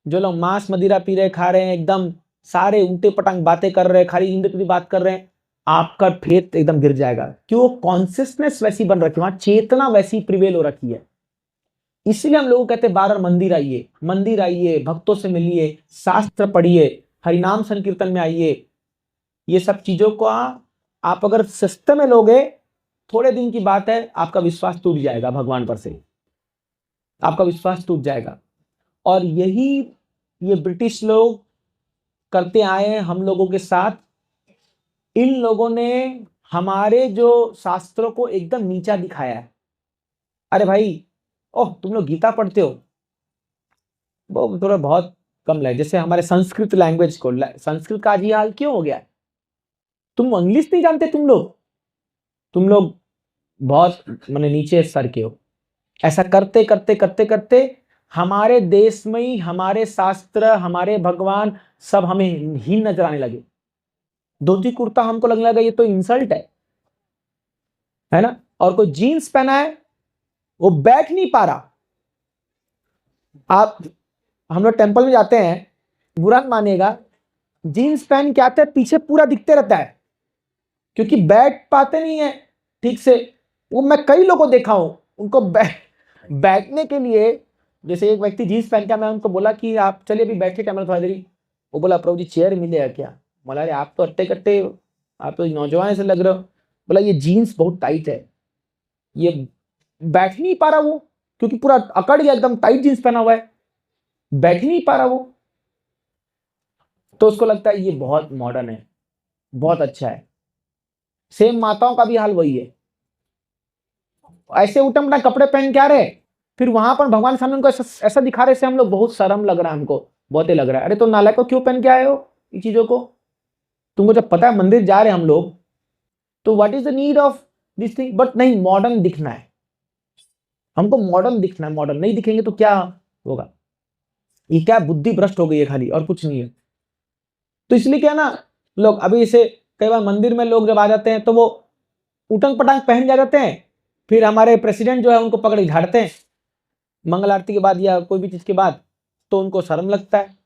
जो लोग मांस मदिरा पी रहे, खा रहे हैं, एकदम सारे उल्टे पटांग बातें कर रहे हैं, खाली इंद्र की बात कर रहे हैं, आपका फेथ एकदम गिर जाएगा। क्यों? कॉन्सियसनेस वैसी बन रखी है, वहां चेतना वैसी प्रिवेल हो रखी है। इसलिए हम लोग कहते हैं बार बार मंदिर आइए, मंदिर आइए, भक्तों से मिलिए, शास्त्र पढ़िए, हरिनाम संकीर्तन में आइए। ये सब चीजों को आप अगर सिस्टम में लोगे, थोड़े दिन की बात है, आपका विश्वास टूट जाएगा भगवान पर से, आपका विश्वास टूट जाएगा। और यही ये ब्रिटिश लोग करते आए हैं हम लोगों के साथ। इन लोगों ने हमारे जो शास्त्रों को एकदम नीचा दिखाया है। अरे भाई, ओह तुम लोग गीता पढ़ते हो, वो थोड़ा बहुत कम लगे। जैसे हमारे संस्कृत लैंग्वेज को, संस्कृत का आज ये हाल क्यों हो गया है? तुम इंग्लिश नहीं जानते, तुम लोग बहुत माने नीचे स्तर के हो। ऐसा करते करते करते करते हमारे देश में ही हमारे शास्त्र, हमारे भगवान सब हमें हीन नजर आने लगे। धोती कुर्ता हमको लगने लगा ये तो इंसल्ट है ना। और कोई जीन्स पहना है, वो बैठ नहीं पा रहा। आप हम लोग टेंपल में जाते हैं, बुरा नहीं मानिएगा, जीन्स पहन के आते हैं, पीछे पूरा दिखते रहता है, क्योंकि बैठ पाते नहीं है ठीक से। वो मैं कई लोगों को देखा हूं, उनको बैठने के लिए, जैसे एक व्यक्ति जीन्स पहन के, मैं उनको बोला कि आप चलिए अभी बैठे कैमरा थोड़ी देरी। वो बोला प्रभु जी चेयर मिलेगा क्या? बोला अरे आप तो अट्टे कट्टे, आप तो नौजवान से लग रहे हो। बोला ये जीन्स बहुत टाइट है, ये बैठ नहीं पा रहा वो, क्योंकि पूरा अकड़ गया, एकदम टाइट जीन्स पहना हुआ है, बैठ ही नहीं पा रहा वो। तो उसको लगता है ये बहुत मॉडर्न है, बहुत अच्छा है। सेम माताओं का भी हाल वही है, ऐसे उटम कपड़े पहन के आ रहे, फिर वहां पर भगवान सामने उनको ऐसा दिखा रहे से हम लोग बहुत शर्म लग रहा है, हमको बहुत ही लग रहा है। अरे तो नालायक को क्यों पहन के आए हो इन चीजों को? तुमको जब पता है मंदिर जा रहे हैं हम लोग, तो what is the need of this thing? But नहीं, मॉडर्न दिखना है हमको, मॉडर्न दिखना है। मॉडर्न नहीं दिखेंगे तो क्या होगा? ये क्या बुद्धि भ्रष्ट हो गई है खाली, और कुछ नहीं है। तो इसलिए क्या ना, लोग अभी इसे कई बार मंदिर में लोग जब आ जाते हैं तो वो उटंग पटांग पहन जा जाते हैं, फिर हमारे प्रेसिडेंट जो है उनको पकड़ के झाड़ते हैं मंगल आरती के बाद या कोई भी चीज के बाद, तो उनको शर्म लगता है,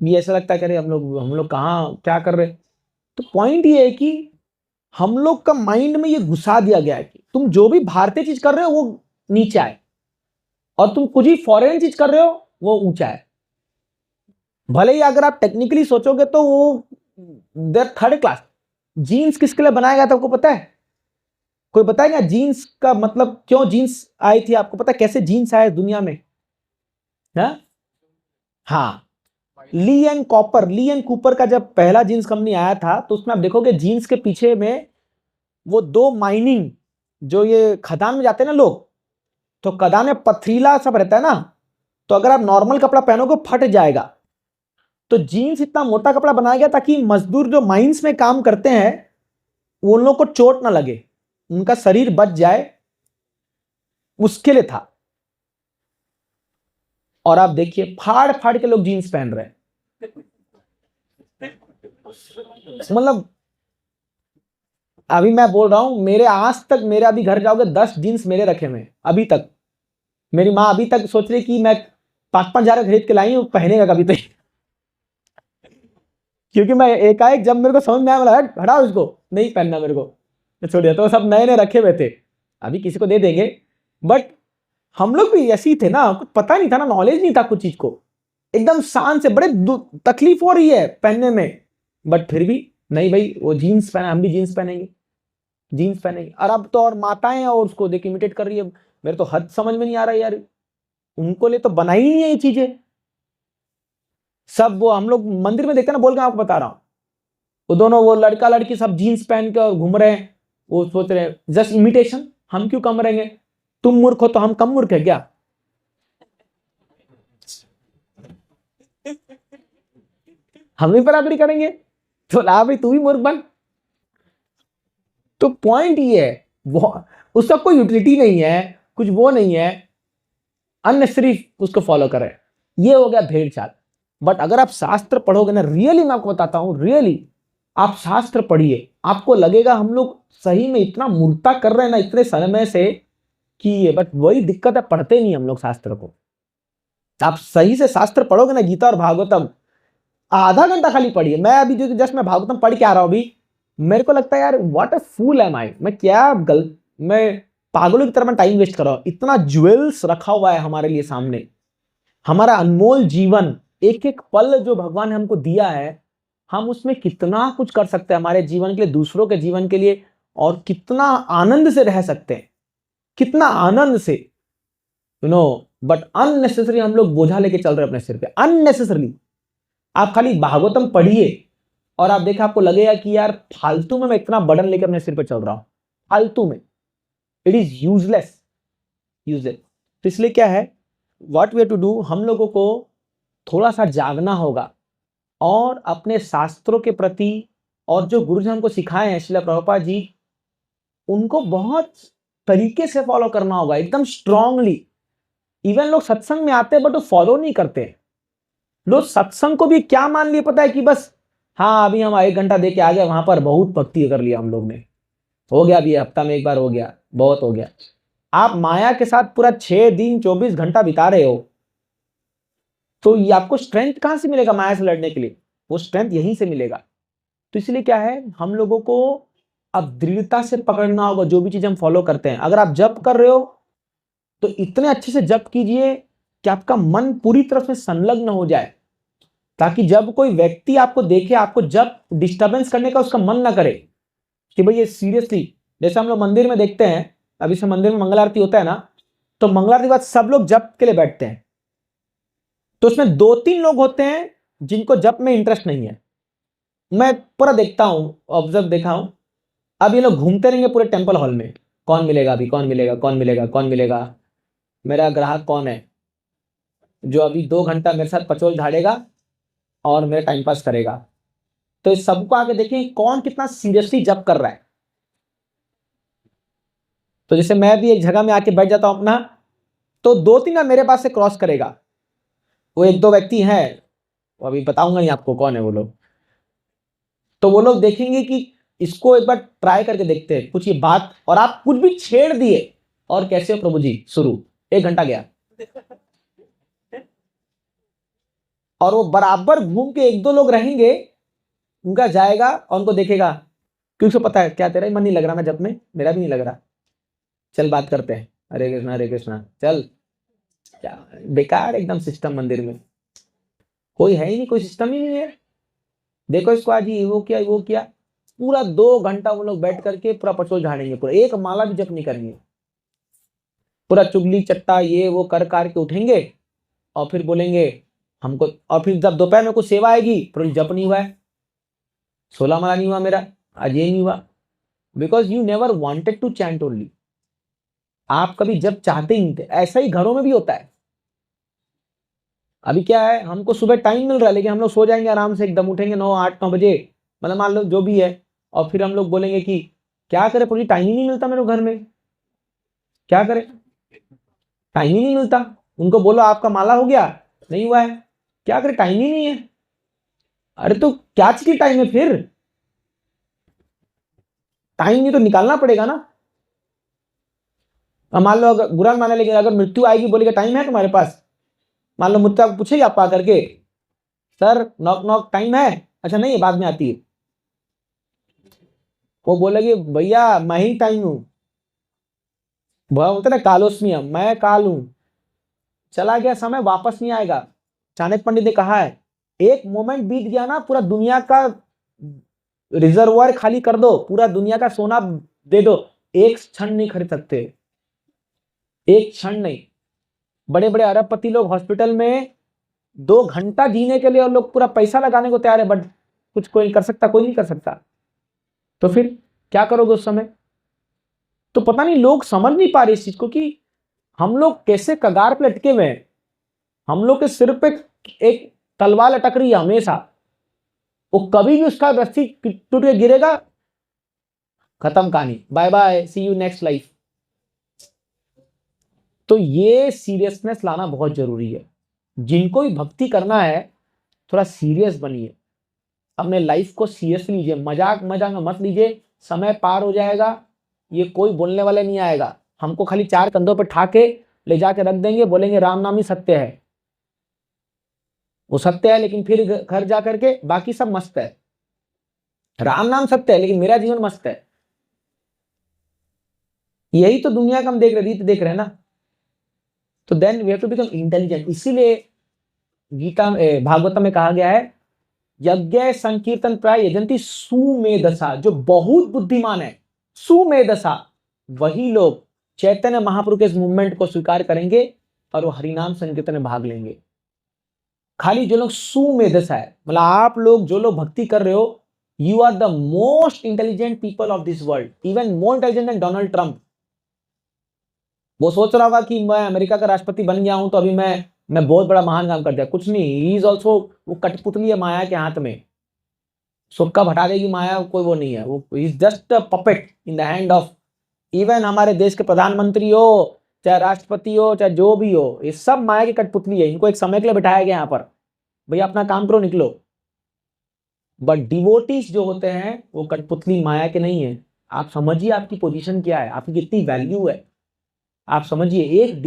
भी ऐसा लगता है कि अरे हम लोग कहाँ क्या कर रहे। तो पॉइंट ये है कि हम लोग का माइंड में ये घुसा दिया गया है कि तुम जो भी भारतीय चीज कर रहे हो वो नीचा है, और तुम कुछ ही फॉरेन चीज कर रहे हो वो ऊंचा है। भले ही अगर आप टेक्निकली सोचोगे तो वो देयर थर्ड क्लास। जीन्स किसके लिए बनाया गया था आपको पता है? कोई बताएगा जीन्स का मतलब, क्यों जीन्स आई थी? आपको पता है कैसे जीन्स आए दुनिया में? हाँ, ली एंड कूपर का जब पहला जीन्स कंपनी आया था, तो उसमें आप देखोगे जीन्स के पीछे में वो दो माइनिंग, जो ये खदान में जाते हैं ना लोग, तो खदान में पथरीला सब रहता है ना, तो अगर आप नॉर्मल कपड़ा पहनोगे फट जाएगा। तो जीन्स इतना मोटा कपड़ा बनाया गया ताकि मजदूर जो माइंस में काम करते हैं उन लोग को चोट ना लगे, उनका शरीर बच जाए, उसके लिए था। और आप देखिए फाड़ फाड़ के लोग जीन्स पहन रहे हैं। मतलब अभी मैं बोल रहा हूं, मेरे आज तक, मेरे अभी घर जाओगे 10 जीन्स मेरे रखे हुए अभी तक। मेरी माँ अभी तक सोच रही कि मैं 5,000 खरीद के लाई हूं, पहनेगा कभी तो। क्योंकि मैं एकाएक जब मेरे को समझ में आया, बोला हटाओ इसको, नहीं पहनना मेरे को, छोड़ दिया। तो सब नए नए रखे हुए थे, अभी किसी को दे देंगे। बट हम लोग भी ऐसे ही थे ना, कुछ पता नहीं था ना, नॉलेज नहीं था कुछ चीज को, एकदम शान से, बड़े तकलीफ हो रही है पहनने में, बट फिर भी नहीं भाई, वो जीन्स पहना, हम भी जीन्स पहनेंगे, जीन्स पहनेंगे। और अब तो और माताएं और उसको देख इमिटेट कर रही है। मेरे तो हद समझ में नहीं आ रहा यार, उनको लिए तो बनाई नहीं है ये चीजें सब। वो हम लोग मंदिर में देखते ना, बोल के आपको बता रहा हूं, वो दोनों, वो लड़का लड़की सब जीन्स पहन के और घूम रहे हैं, वो सोच रहे हैं जस्ट इमिटेशन, हम क्यों कम रहेंगे? तुम मूर्ख हो तो हम कम मूर्ख है क्या? हम भी बराबरी करेंगे, तो ला भाई तू भी मूर्ख बन। तो पॉइंट ये है, वो उसका कोई यूटिलिटी नहीं है, कुछ वो नहीं है, अननेसेसरी उसको फॉलो करें, ये हो गया भेड़ चाल। बट अगर आप शास्त्र पढ़ोगे ना, रियली मैं आपको बताता हूं, रियली आप शास्त्र पढ़िए, आपको लगेगा हम लोग सही में इतना मूर्खता कर रहे हैं ना इतने समय से कि ये, बट वही दिक्कत है, पढ़ते नहीं हम लोग शास्त्र को। आप सही से शास्त्र पढ़ोगे ना, गीता और भागवतम, आधा घंटा खाली पढ़िए। मैं अभी जो जस्ट मैं भागवतम पढ़ के आ रहा हूं अभी, मेरे को लगता है यार व्हाट अ फूल एम आई, मैं पागलों की तरह मैं टाइम वेस्ट कर रहा हूं। इतना ज्वेल्स रखा हुआ है हमारे लिए सामने, हमारा अनमोल जीवन, एक एक पल जो भगवान ने हमको दिया है, हम उसमें कितना कुछ कर सकते हैं हमारे जीवन के लिए, दूसरों के जीवन के लिए, और कितना आनंद से रह सकते हैं, कितना आनंद से, बट अननेसेसरी हम लोग बोझा लेके चल रहे हैं अपने सिर पे, अननेसेसरली। आप खाली भागवतम पढ़िए और आप देखा आपको लगेगा कि यार फालतू में मैं इतना बर्डन लेकर अपने सिर पे चल रहा हूं, फालतू में, इट इज यूजलेस। तो इसलिए क्या है, what we have to do, हम लोगों को थोड़ा सा जागना होगा और अपने शास्त्रों के प्रति, और जो गुरु जी हमको सिखाए हैं श्रील प्रभुपाद जी, उनको बहुत तरीके से फॉलो करना होगा, एकदम स्ट्रांगली। इवन लोग सत्संग में आते हैं बट वो फॉलो नहीं करते। लोग सत्संग को भी क्या मान लिए पता है, कि बस हाँ अभी हम 1 घंटा दे के आ गए, वहां पर बहुत भक्ति कर लिया हम लोग ने, हो गया, अभी हफ्ता में एक बार हो गया, बहुत हो गया। आप माया के साथ पूरा 6 दिन 24 घंटा बिता रहे हो, तो ये आपको स्ट्रेंथ कहां से मिलेगा माया से लड़ने के लिए? वो स्ट्रेंथ यहीं से मिलेगा। तो इसलिए क्या है, हम लोगों को अब दृढ़ता से पकड़ना होगा जो भी चीज हम फॉलो करते हैं। अगर आप जप कर रहे हो तो इतने अच्छे से जप कीजिए कि आपका मन पूरी तरह से संलग्न हो जाए, ताकि जब कोई व्यक्ति आपको देखे, आपको जब डिस्टर्बेंस करने का उसका मन ना करे, कि भाई ये सीरियसली, जैसे हम लोग मंदिर में देखते हैं, अभी से मंदिर में मंगल आरती होता है ना, तो मंगल आरती के बाद सब लोग जप के लिए बैठते हैं, तो उसमें 2-3 लोग होते हैं जिनको जप में इंटरेस्ट नहीं है। मैं पूरा देखता हूं, ऑब्जर्व देखा हूं। अब ये लोग घूमते रहेंगे पूरे टेम्पल हॉल में, कौन मिलेगा अभी, कौन मिलेगा, कौन मिलेगा, कौन मिलेगा, मेरा ग्राहक कौन है जो अभी 2 घंटा मेरे साथ पचोल झाड़ेगा और मेरा टाइम पास करेगा। तो इस सबको आके देखें कौन कितना सीरियसली जप कर रहा है। तो जैसे मैं भी एक जगह में आके बैठ जाता हूं अपना, तो 2-3 बार मेरे पास से क्रॉस करेगा, वो 1-2 व्यक्ति हैं, वो अभी बताऊंगा नहीं आपको कौन है वो लोग। तो वो लोग देखेंगे कि इसको एक बार ट्राई करके देखते हैं कुछ ये बात, और आप कुछ भी छेड़ दिए, और कैसे हो प्रभु जी, शुरू 1 घंटा गया, और वो बराबर घूम के 1-2 लोग रहेंगे, उनका जाएगा और उनको देखेगा, क्योंकि उसको पता है क्या तेरा ही मन नहीं लग रहा ना जब में, मेरा भी नहीं लग रहा, चल बात करते हैं, हरे कृष्णा चल। क्या बेकार एकदम सिस्टम मंदिर में, कोई है ही नहीं, कोई सिस्टम ही नहीं है। देखो इसको आज ये वो किया, वो किया, पूरा 2 घंटा वो लोग बैठ करके पूरा पचोल झाड़ेंगे, पूरा एक माला भी जप नहीं करेंगे, पूरा चुगली चट्टा ये वो कर के उठेंगे, और फिर बोलेंगे हमको, और फिर जब दोपहर में कुछ सेवा आएगी, फिर जप नहीं हुआ है, 16 माला नहीं हुआ मेरा, आज ये नहीं हुआ, because you never wanted to chant only. आप कभी जब चाहते ही नहीं थे। ऐसा ही घरों में भी होता है। अभी क्या है, हमको सुबह टाइम मिल रहा है, लेकिन हम लोग सो जाएंगे आराम से, एकदम उठेंगे 9-8-9 बजे, मतलब मान लो जो भी है, और फिर हम लोग बोलेंगे कि क्या करें, पूरी टाइम ही नहीं मिलता मेरे को घर में, क्या करें, टाइम ही नहीं मिलता। उनको बोलो आपका माला हो गया, नहीं हुआ है, क्या करें, टाइम ही नहीं है। अरे तो क्या चीज की टाइम है फिर, टाइम नहीं तो निकालना पड़ेगा ना। अब मान लो अगर बुरा माने, लेकिन अगर मृत्यु आएगी, बोलेगा टाइम है तुम्हारे पास, मान लो मुझसे आप पूछेगी आप आकर के, सर नॉक नॉक टाइम है, अच्छा नहीं है, बाद में आती है, वो बोलेगी भैया मैं ही टाइम हूं, बोलते ना कालोस्मिया, मैं काल हूं, चला गया समय वापस नहीं आएगा। चाणक्य पंडित ने कहा है, एक मोमेंट बीत गया ना, पूरा दुनिया का रिजर्वायर खाली कर दो, पूरा दुनिया का सोना दे दो, एक क्षण नहीं खरीद सकते, एक क्षण नहीं। बड़े बड़े अरबपति लोग हॉस्पिटल में 2 घंटा जीने के लिए, और लोग पूरा पैसा लगाने को तैयार है, बट कुछ कोई कर सकता, कोई नहीं कर सकता। तो फिर क्या करोगे उस समय? तो पता नहीं लोग समझ नहीं पा रहे इस चीज को, कि हम लोग कैसे कगार पे लटके हुए हैं। हम लोग के सिर पे एक तलवार लटक रही है हमेशा, वो कभी भी उसका रस्सी टूट के गिरेगा, खत्म कहानी, bye bye, see you next life. तो ये सीरियसनेस लाना बहुत जरूरी है। जिनको भी भक्ति करना है, थोड़ा सीरियस बनिए, अपने लाइफ को सीरियस लीजिए, मजाक मजाक में मत लीजिए। समय पार हो जाएगा, ये कोई बोलने वाले नहीं आएगा, हमको खाली 4 कंधों पर ठाके ले जाके रख देंगे, बोलेंगे राम नाम ही सत्य है। वो सत्य है, लेकिन फिर घर जा करके बाकी सब मस्त है, राम नाम सत्य है लेकिन मेरा जीवन मस्त है। यही तो दुनिया का हम देख रहे, रीत देख रहे हैं ना। तो then we have to become intelligent. इसीलिए गीता भागवतम में कहा गया है, यज्ञ संकीर्तन प्राय यजंती सुमेधसा, जो बहुत बुद्धिमान है, सुमेधसा, वही लोग चैतन्य महाप्रभु के इस मूवमेंट को स्वीकार करेंगे और वो हरिनाम संकीर्तन में भाग लेंगे। खाली जो लोग सुमेधसा है, मतलब आप लोग जो लोग भक्ति कर रहे हो, you are the most intelligent people of this world, even more intelligent than Donald Trump. वो सोच रहा होगा कि मैं अमेरिका का राष्ट्रपति बन गया हूं तो अभी मैं बहुत बड़ा महान काम कर दिया। कुछ नहीं, ही इज ऑल्सो, वो कठपुतली है माया के हाथ में। सो कब हटा देगी माया, कोई वो नहीं है, वो is just a puppet in the hand of, even हमारे देश के प्रधानमंत्री हो, चाहे राष्ट्रपति हो, चाहे जो भी हो, ये सब माया की कठपुतली है। इनको एक समय के लिए बिठाया गया यहाँ पर, भैया अपना काम करो, निकलो। बट डिवोटीज जो होते हैं वो कठपुतली माया के नहीं है। आप समझिए आपकी पोजीशन क्या है, आपकी कितनी वैल्यू है। आप समझिए एक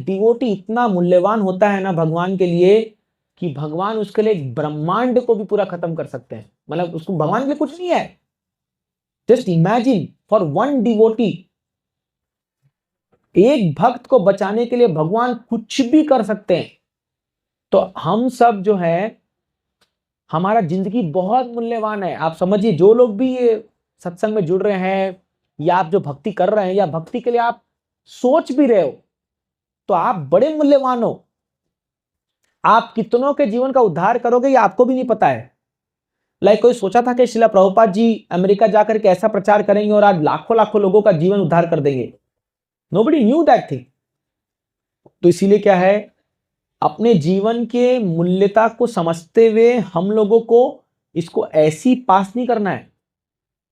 डिवोटी इतना मूल्यवान होता है ना भगवान के लिए, कि भगवान उसके लिए एक ब्रह्मांड को भी पूरा खत्म कर सकते हैं। मतलब उसको भगवान के लिए कुछ नहीं है। Just imagine, for one devotee, एक भक्त को बचाने के लिए भगवान कुछ भी कर सकते हैं। तो हम सब जो है, हमारा जिंदगी बहुत मूल्यवान है। आप समझिए, जो लोग भी ये सत्संग में जुड़ रहे हैं, या आप जो भक्ति कर रहे हैं, या भक्ति के लिए आप सोच भी रहे हो, तो आप बड़े मूल्यवान हो। आप कितनों के जीवन का उद्धार करोगे ये आपको भी नहीं पता है। लाइक कोई सोचा था कि श्रीला प्रभुपाद जी अमेरिका जाकर के ऐसा प्रचार करेंगे और आज लाखों लाखों लोगों का जीवन उद्धार कर देंगे? Nobody knew that thing. तो इसीलिए क्या है, अपने जीवन के मूल्यता को समझते हुए हम लोगों को इसको ऐसी पास नहीं करना है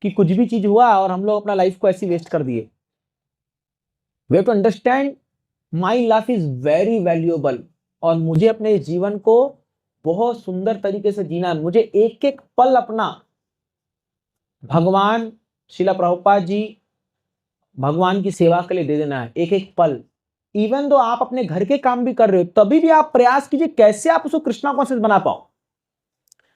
कि कुछ भी चीज हुआ और हम लोग अपना लाइफ को ऐसी वेस्ट कर दिए। We have to understand my life is very valuable, और मुझे अपने जीवन को बहुत सुंदर तरीके से जीना है। मुझे एक एक पल अपना भगवान श्रीला प्रभुपाद जी, भगवान की सेवा के लिए दे देना है, एक एक पल। इवन दो आप अपने घर के काम भी कर रहे हो, तभी भी आप प्रयास कीजिए कैसे आप उसको कृष्णा कॉन्शियस बना पाओ।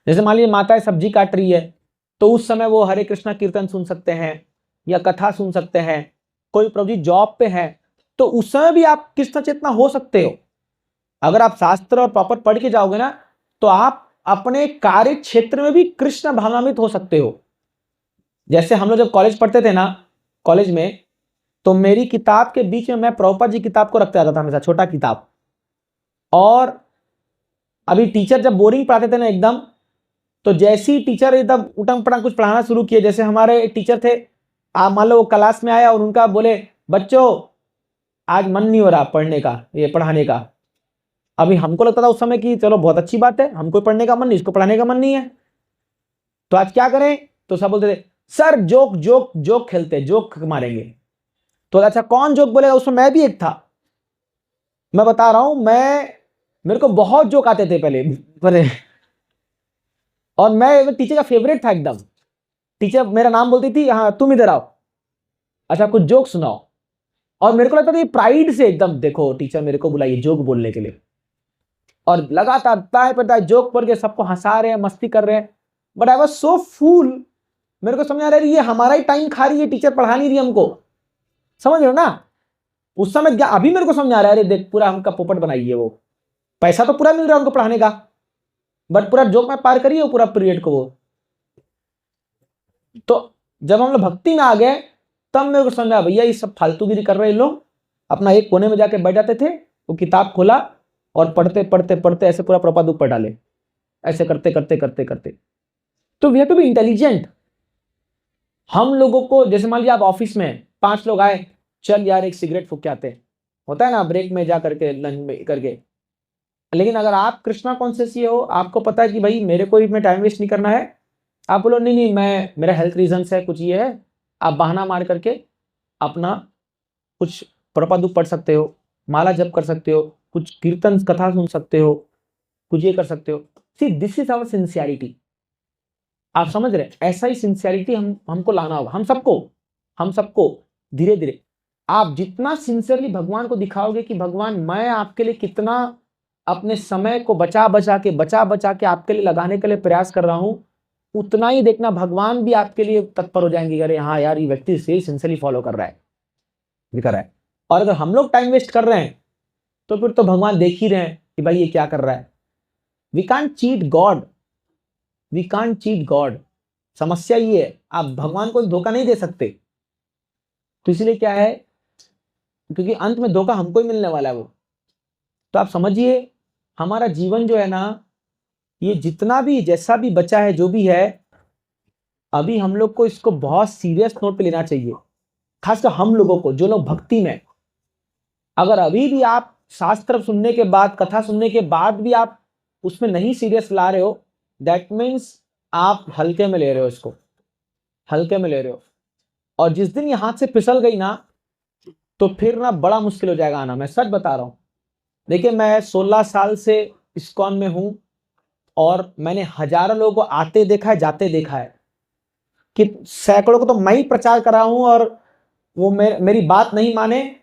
जैसे मान लीजिए माता सब्जी काट रही है, तो उस समय वो हरे कृष्णा कीर्तन सुन सकते हैं या कथा सुन सकते हैं। कोई प्रभु जी जॉब पे है, तो उस समय भी आप कृष्ण चेतना हो सकते हो। अगर आप शास्त्र और प्रॉपर पढ़ के जाओगे ना, तो आप अपने कार्य क्षेत्र में भी कृष्ण भावनान्वित हो सकते हो। जैसे हम लोग जब कॉलेज पढ़ते थे ना, कॉलेज में, तो मेरी किताब के बीच में मैं प्रभुपाद जी किताब को रखते आता था हमेशा, छोटा किताब। और अभी टीचर जब बोरिंग पढ़ाते थे ना एकदम, तो जैसे ही टीचर एकदम उटंग पटंग कुछ पढ़ाना शुरू किए, जैसे हमारे एक टीचर थे, आप मान लो वो क्लास में आया और उनका बोले, बच्चों आज मन नहीं हो रहा पढ़ने का, ये पढ़ाने का। अभी हमको लगता था उस समय कि चलो बहुत अच्छी बात है, हमको पढ़ने का मन नहीं, इसको पढ़ाने का मन नहीं है, तो आज क्या करें? तो सब बोलते थे सर जोक जोक जोक खेलते, जोक मारेंगे। तो अच्छा कौन जोक बोलेगा? उसमें मैं भी एक था। मैं बता रहा हूं, मेरे को बहुत जोक आते थे पहले और मैं टीचर का फेवरेट था एकदम। टीचर मेरा नाम बोलती थी, हाँ तुम इधर आओ, अच्छा कुछ जोक सुनाओ। और मेरे को लगता था ये प्राइड से एकदम, देखो टीचर मेरे को बुलाइए जोक बोलने के लिए, और लगातार ताए पर ताए जोक पढ़ के सबको हंसा रहे हैं, मस्ती कर रहे हैं। बट आई वाज सो फूल, मेरे को समझ आ रहा है ये हमारा ही टाइम खा रही है, टीचर पढ़ा नहीं रही हमको। समझ रहे हो ना? उस समय क्या, अभी मेरे को समझ आ रहा है, अरे देख पूरा हमका पोपट बनाई है, वो पैसा तो पूरा मिल रहा है उनको पढ़ाने का, बट पूरा जोक में पार करिए वो पूरा पीरियड को वो। तो जब हम लोग भक्ति में आ गए, तब मेरे को समझा भैया ये सब फालतूगिरी कर रहे लोग। अपना एक कोने में जाके बैठ जाते थे, वो किताब खोला और पढ़ते पढ़ते पढ़ते ऐसे पूरा प्रपाद ऊपर डाले, ऐसे करते करते करते करते। तो we have to be intelligent. हम लोगों को, जैसे मान लीजिए आप ऑफिस में 5 लोग आए, चल यार एक सिगरेट फूक के आते हैं, होता है ना ब्रेक में जा करके, लंच में करके। लेकिन अगर आप कृष्णा कॉन्शियस ये हो, आपको पता है कि भाई मेरे को इसमें टाइम वेस्ट नहीं करना है, आप बोलो नहीं नहीं मैं, मेरा हेल्थ रीजंस है, कुछ ये है, आप बहाना मार करके अपना कुछ प्रपद पढ़ सकते हो, माला जप कर सकते हो, कुछ कीर्तन कथा सुन सकते हो, कुछ ये कर सकते हो। See this is our sincerity. आप समझ रहे? ऐसा ही सिंसियरिटी हमको लाना होगा, हम सबको धीरे धीरे। आप जितना सिंसियरली भगवान को दिखाओगे कि भगवान मैं आपके लिए कितना अपने समय को बचा बचा के आपके लिए लगाने के लिए प्रयास कर रहा हूं, उतना ही देखना भगवान भी आपके लिए तत्पर हो जाएंगे, अरे हाँ यार ये व्यक्ति से सिंसियरली फॉलो कर रहा है, ये कर रहा है। और अगर हम लोग टाइम वेस्ट कर रहे हैं तो फिर तो भगवान देख ही रहे हैं कि भाई ये क्या कर रहा है। We can't cheat God, we can't cheat God. समस्या ये है, आप भगवान को धोखा नहीं दे सकते। तो इसलिए क्या है, क्योंकि अंत में धोखा हमको ही मिलने वाला है वो। तो आप समझिए हमारा जीवन जो है ना, ये जितना भी जैसा भी बचा है, जो भी है, अभी हम लोग को इसको बहुत सीरियस नोट पे लेना चाहिए। खासकर हम लोगों को जो लोग भक्ति में, अगर अभी भी आप शास्त्र सुनने के बाद, कथा सुनने के बाद भी आप उसमें नहीं सीरियस ला रहे हो, दैट मीन्स आप हल्के में ले रहे हो, इसको हल्के में ले रहे हो। और जिस दिन ये हाथ से फिसल गई ना, तो फिर ना बड़ा मुश्किल हो जाएगा आना। मैं सच बता रहा हूं। देखिए मैं 16 साल से इस्कॉन में हूं और मैंने हजारों लोगों को आते देखा है, जाते देखा है, कि सैकड़ों को तो मैं ही प्रचार कर रहा हूं और वो मेरी बात नहीं माने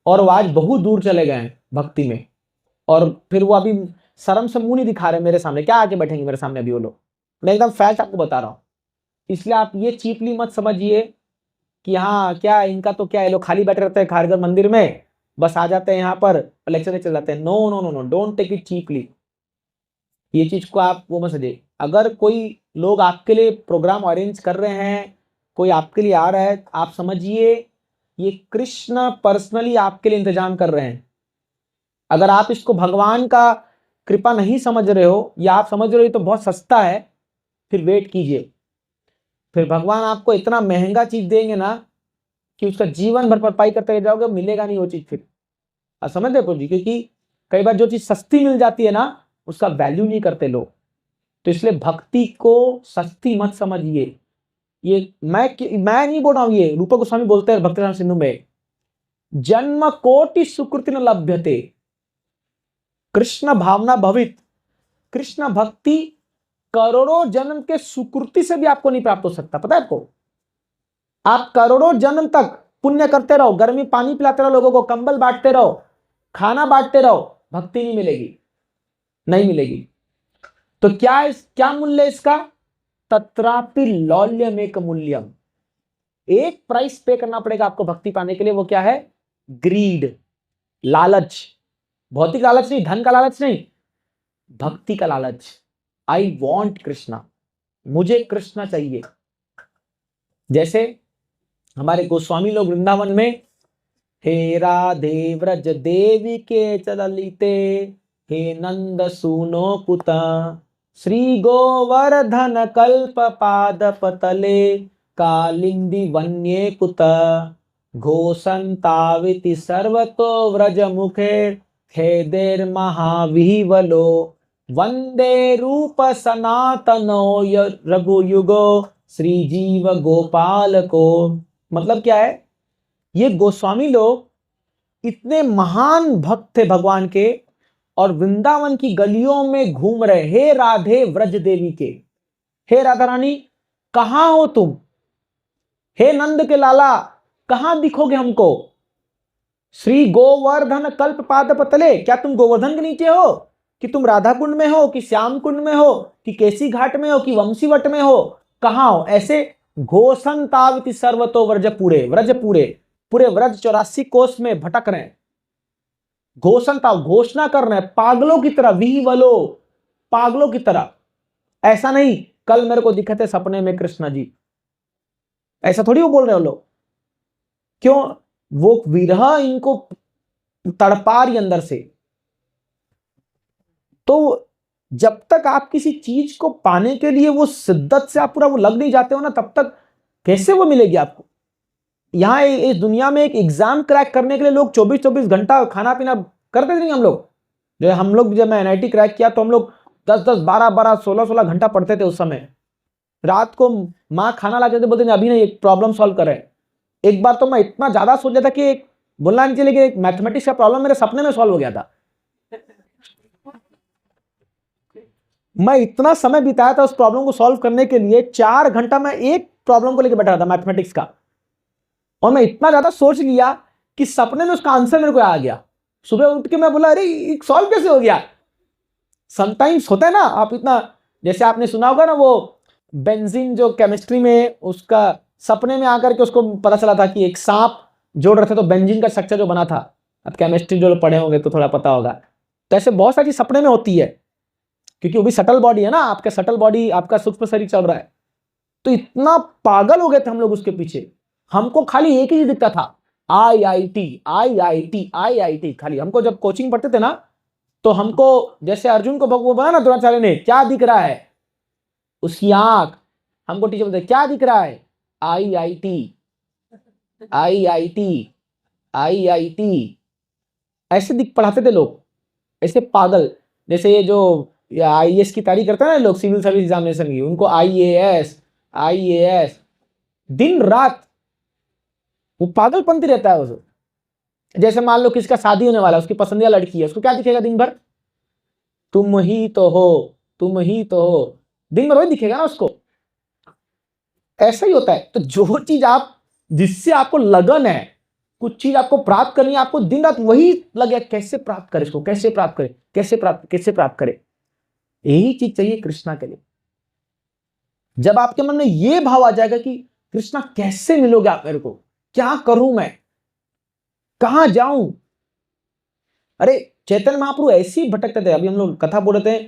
और वो आज बहुत दूर चले गए हैं भक्ति में। और फिर वो अभी शर्म से मुंह नहीं दिखा रहे मेरे सामने, क्या आके बैठेंगे मेरे सामने अभी वो लोग। मैं एकदम फैक्ट आपको बता रहा हूं। इसलिए आप ये चीपली मत समझिए कि हाँ क्या इनका तो क्या, ये लोग खाली बैठे रहते हैं खारघर मंदिर में, बस आ जाते हैं यहाँ पर लेक्चर चल जाते हैं। No no no no, don't take it cheaply. ये चीज को आप वो मत समझिए। अगर कोई लोग आपके लिए प्रोग्राम अरेंज कर रहे हैं, कोई आपके लिए आ रहा है, आप समझिए ये कृष्ण पर्सनली आपके लिए इंतजाम कर रहे हैं। अगर आप इसको भगवान का कृपा नहीं समझ रहे हो, या आप समझ रहे हो तो बहुत सस्ता है, फिर वेट कीजिए। फिर भगवान आपको इतना महंगा चीज देंगे ना कि उसका जीवन भर भरपाई करते रह जाओगे, मिलेगा नहीं वो चीज फिर। आप समझ रहे जी, क्योंकि कई बार जो चीज सस्ती मिल जाती है ना, उसका वैल्यू नहीं करते लोग। तो इसलिए भक्ति को सस्ती मत समझिए। ये मैं नहीं बोल रहा हूं, ये रूप गोस्वामी बोलते हैं भक्ति सिंधु में, जन्म कोटि सुकृति न लभ्यते कृष्ण भावना भवित। कृष्ण भक्ति करोड़ों जन्म के सुकृति से भी आपको नहीं प्राप्त हो सकता। पता है आपको, आप करोड़ों जन्म तक पुण्य करते रहो, गर्मी पानी पिलाते रहो लोगों को, कंबल बांटते रहो, खाना बांटते रहो, भक्ति नहीं मिलेगी, नहीं मिलेगी। तो क्या मूल्य इसका, तत्रापि लौल्यम एक मूल्यम। एक प्राइस पे करना पड़ेगा आपको भक्ति पाने के लिए, वो क्या है, ग्रीड, लालच। भौतिक लालच नहीं, धन का लालच नहीं, भक्ति का लालच। आई वॉन्ट कृष्णा, मुझे कृष्णा चाहिए। जैसे हमारे गोस्वामी लोग वृंदावन में, हे राधे व्रज देवी के चललिते, हे नंद सूनो कुता, श्री गोवर्धन कल्प पाद पतले, कालिंदी वन्ये कुता, घोषंताविति सर्वतो व्रज मुखे, खेदेर महाविवलो, वंदे रूप सनातनो रघुयुगो, श्री जीव गोपाल को। मतलब क्या है, ये गोस्वामी लोग इतने महान भक्त थे भगवान के, और वृंदावन की गलियों में घूम रहे, हे राधे व्रज देवी के, हे राधा रानी कहां हो तुम, हे नंद के लाला कहां दिखोगे हमको, श्री गोवर्धन कल्प पाद पतले, क्या तुम गोवर्धन के नीचे हो, कि तुम राधा कुंड में हो, कि श्याम कुंड में हो, कि केसी घाट में हो, कि वंशीवट में हो, कहां हो। ऐसे घोषंताविति सर्वतो व्रज पूरे, व्रज पूरे पूरे व्रज 84 कोस में भटक रहे हैं, घोषणता घोषणा कर रहे हैं पागलों की तरह, विवलो पागलों की तरह। ऐसा नहीं कल मेरे को दिखे थे सपने में कृष्ण जी, ऐसा थोड़ी वो बोल रहे हो लोग। क्यों, वो विरह इनको तड़पा रही अंदर से। तो जब तक आप किसी चीज को पाने के लिए वो शिद्दत से आप पूरा वो लग नहीं जाते हो ना, तब तक कैसे वो मिलेगी आपको। यहां इस दुनिया में एक एग्जाम क्रैक करने के लिए लोग 24-24 घंटा खाना पीना करते नहीं। हम लोग जब मैं NIT क्रैक किया तो हम लोग 10-10, 12-12, 16-16 घंटा पढ़ते थे उस समय। रात को माँ खाना ला के बोलते अभी नहीं, एक प्रॉब्लम सॉल्व करें। एक बार तो मैं इतना ज्यादा सोच लिया था कि एक बोलना नहीं चाहिए, एक मैथमेटिक्स का प्रॉब्लम मेरे सपने में सॉल्व हो गया था। मैं इतना समय बिताया था उस प्रॉब्लम को सॉल्व करने के लिए, 4 घंटा मैं एक प्रॉब्लम को लेकर बैठा था मैथमेटिक्स का, और मैं इतना ज्यादा सोच लिया कि सपने में उसका आंसर मेरे को आ गया। सुबह उठ के मैं बोला अरे सॉल्व कैसे हो गया। समटाइम्स होता है ना, आप इतना, जैसे आपने सुना होगा ना वो बेंजीन जो केमिस्ट्री में उसका सपने में आकर के उसको पता चला था कि एक सांप जोड़ रहे थे तो बेंजीन का स्ट्रक्चर जो बना था। अब केमिस्ट्री जो लोग पढ़े होंगे तो थोड़ा पता होगा। तो ऐसे बहुत सारी सपने में होती है, क्योंकि वो भी सटल बॉडी है ना, आपका सटल बॉडी, आपका सूक्ष्म शरीर चल रहा है। तो इतना पागल हो गए थे हम लोग उसके पीछे, हमको खाली एक ही चीज दिखता था, IIT IIT IIT। खाली हमको जब कोचिंग पढ़ते थे ना, तो हमको जैसे अर्जुन को भगवान बोला ना द्रोणाचार्य ने, क्या दिख रहा है, उसकी आंख। हमको टीचर बोलते क्या दिख रहा है, IIT IIT IIT। ऐसे दिख पढ़ाते थे लोग, ऐसे पागल। जैसे ये जो IAS की तैयारी करते हैं ना लोग, सिविल सर्विस एग्जामिनेशन की, उनको IAS दिन रात वो पागलपंती रहता है उसको। जैसे मान लो किसका शादी होने वाला है, उसकी पसंदीदा लड़की है, उसको क्या दिखेगा दिन भर, तुम ही तो हो, तुम ही तो हो, दिन भर वही दिखेगा ना उसको। ऐसा ही होता है। तो जो चीज आप, जिससे आपको लगन है, कुछ चीज आपको प्राप्त करनी है, आपको दिन रात वही लगे, कैसे प्राप्त करे इसको, कैसे प्राप्त करे, कैसे प्राप्त करे। यही चीज चाहिए कृष्णा के लिए। जब आपके मन में ये भाव आ जाएगा कि कृष्णा कैसे मिलोगे आप मेरे को, क्या करूं मैं, कहां जाऊं। अरे चैतन्य महाप्रभु ऐसे ही भटकते थे। अभी हम लोग कथा बोल रहे थे,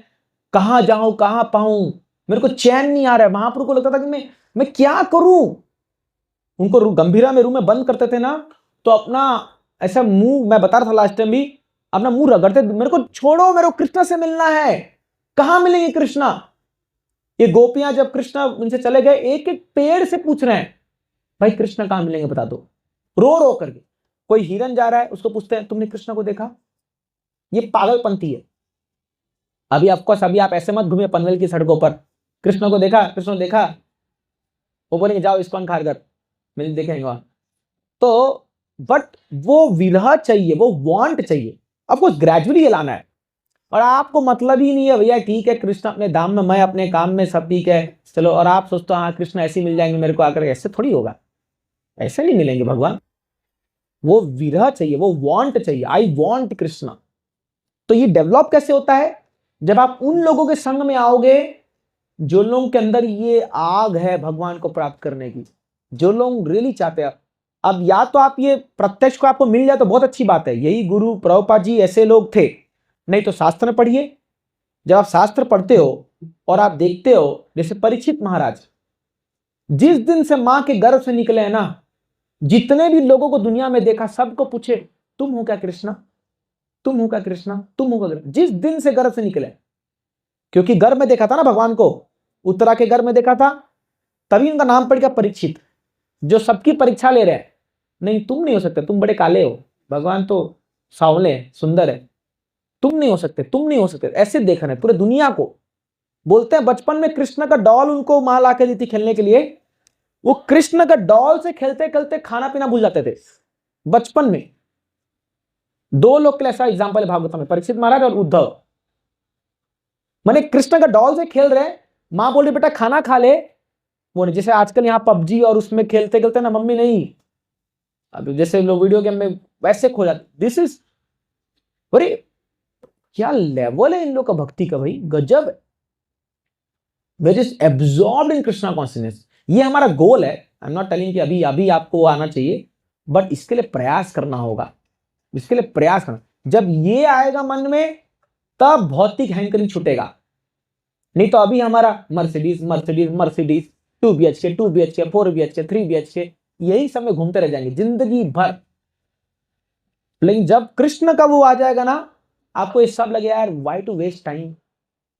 कहां जाऊं कहां पाऊं, मेरे को चैन नहीं आ रहा है। महाप्रभु को लगता था कि मैं क्या करूं। उनको गंभीरा में रूम में बंद करते थे ना, तो अपना ऐसा मुंह, मैं बता रहा था लास्ट टाइम भी, अपना मुंह रगड़ते, मेरे को छोड़ो, मेरे को कृष्णा से मिलना है। कहां मिलेंगे कृष्णा। ये गोपियां जब कृष्णा उनसे चले गए, एक एक पेड़ से पूछ रहे हैं, भाई कृष्णा कहां मिलेंगे बता दो, रो रो करके। कोई हिरन जा रहा है, उसको पूछते हैं तुमने कृष्णा को देखा। ये पागलपंती है। अभी ऑफकोर्स अभी आप ऐसे मत घूमिए पनवेल की सड़कों पर, कृष्ण को देखा, कृष्ण को देखा, वो बोलेंगे जाओ इस्कॉन खारघर, मिल देखेंगे वहां। तो बट वो विरह चाहिए, वो वांट चाहिए, आपको ग्रेजुअली लाना है। और आपको मतलब ही नहीं है भैया, ठीक है कृष्ण अपने धाम में, मैं अपने काम में, सब ठीक है चलो। और आप सोचते हो हाँ कृष्ण ऐसे ही मिल जाएंगे मेरे को आकर, ऐसे थोड़ी होगा, ऐसे नहीं मिलेंगे भगवान। वो विरह चाहिए, वो वांट चाहिए, आई वांट कृष्णा। तो ये डेवलप कैसे होता है, जब आप उन लोगों के संग में आओगे जो लोगों के अंदर ये आग है भगवान को प्राप्त करने की, जो लोग रियली चाहते हैं। अब या तो आप ये प्रत्यक्ष को आपको मिल जाए तो बहुत अच्छी बात है, यही गुरु प्रभुपाद जी ऐसे लोग थे। नहीं तो शास्त्र पढ़िए। जब आप शास्त्र पढ़ते हो और आप देखते हो, जैसे परीक्षित महाराज जिस दिन से मां के गर्भ से निकले हैं ना, जितने भी लोगों को दुनिया में देखा, सबको पूछे तुम हो क्या कृष्णा, तुम हो क्या कृष्णा, तुम हो क्या कृष्णा। जिस दिन से गर्भ से निकले, क्योंकि गर्भ में देखा था ना भगवान को, उत्तरा के गर्भ में देखा था, तभी उनका नाम पड़ गया परीक्षित। जो सबकी परीक्षा ले रहे हैं, नहीं तुम नहीं हो सकते, तुम बड़े काले हो, भगवान तो सांवले सुंदर है, तुम नहीं हो सकते, तुम नहीं हो सकते। ऐसे देख रहे हैं पूरे दुनिया को। बोलते हैं बचपन में कृष्ण का डॉल उनको मां ला के दी थी खेलने के लिए, वो कृष्ण का डॉल से खेलते खेलते खाना पीना भूल जाते थे बचपन में। दो लोग के लिए ऐसा एग्जाम्पल है भागवत में, परीक्षित महाराज और उद्धव। माने कृष्ण का डॉल से खेल रहे, मां बोल रही बेटा खाना खा ले, वो नहीं जैसे आजकल यहाँ पबजी और उसमें खेलते खेलते ना, मम्मी नहीं, अब जैसे लोग वीडियो गेम में वैसे खो जाते। दिस इज, अरे क्या लेवल है इन लोग का भक्ति का भाई, गजब है। They just absorbed in Krishna consciousness. ये हमारा गोल है। आई एम नॉट टेलिंग कि अभी अभी आपको आना चाहिए, बट इसके लिए प्रयास करना होगा, इसके लिए प्रयास करना। जब ये आएगा मन में, तब भौतिक हैंकरिंग छूटेगा। नहीं तो अभी हमारा Mercedes Mercedes Mercedes, 2 BHK 2 BHK 4 BHK 3 BHK, यही सब में घूमते रह जाएंगे जिंदगी भर। लेकिन जब कृष्ण का वो आ जाएगा ना, आपको ये सब लगेगा यार वाई टू वेस्ट टाइम,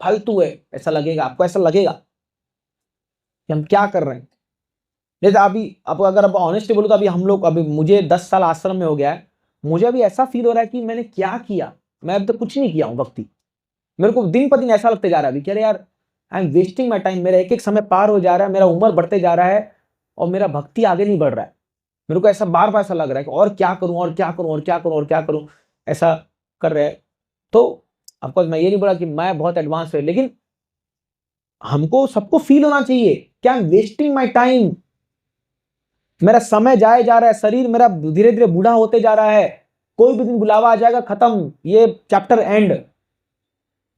फालतू है, ऐसा लगेगा आपको, ऐसा लगेगा कि हम क्या कर रहे हैं। जैसे अभी अब अगर अब ऑनेस्टली बोलूं तो अभी हम लोग, अभी मुझे 10 साल आश्रम में हो गया है, मुझे अभी ऐसा फील हो रहा है कि मैंने क्या किया, मैं अब तो कुछ नहीं किया हूं भक्ति। मेरे को दिन पर दिन ऐसा लगते जा रहा है अभी, कह रहे यार I am wasting my time, मेरा एक एक समय पार हो जा रहा है, मेरा उम्र बढ़ते जा रहा है और मेरा भक्ति आगे नहीं बढ़ रहा है। मेरे को ऐसा बार बार ऐसा लग रहा है कि और क्या करूं और क्या करूं और क्या करूं और क्या करूं, ऐसा कर रहे हैं। तो ऑफकोर्स मैं ये नहीं बोला कि मैं बहुत एडवांस है, लेकिन हमको सबको फील होना चाहिए कि I am wasting my time, मेरा समय जाए जा रहा है, शरीर मेरा धीरे धीरे बूढ़ा होते जा रहा है, कोई भी दिन बुलावा आ जाएगा, खत्म, ये चैप्टर एंड,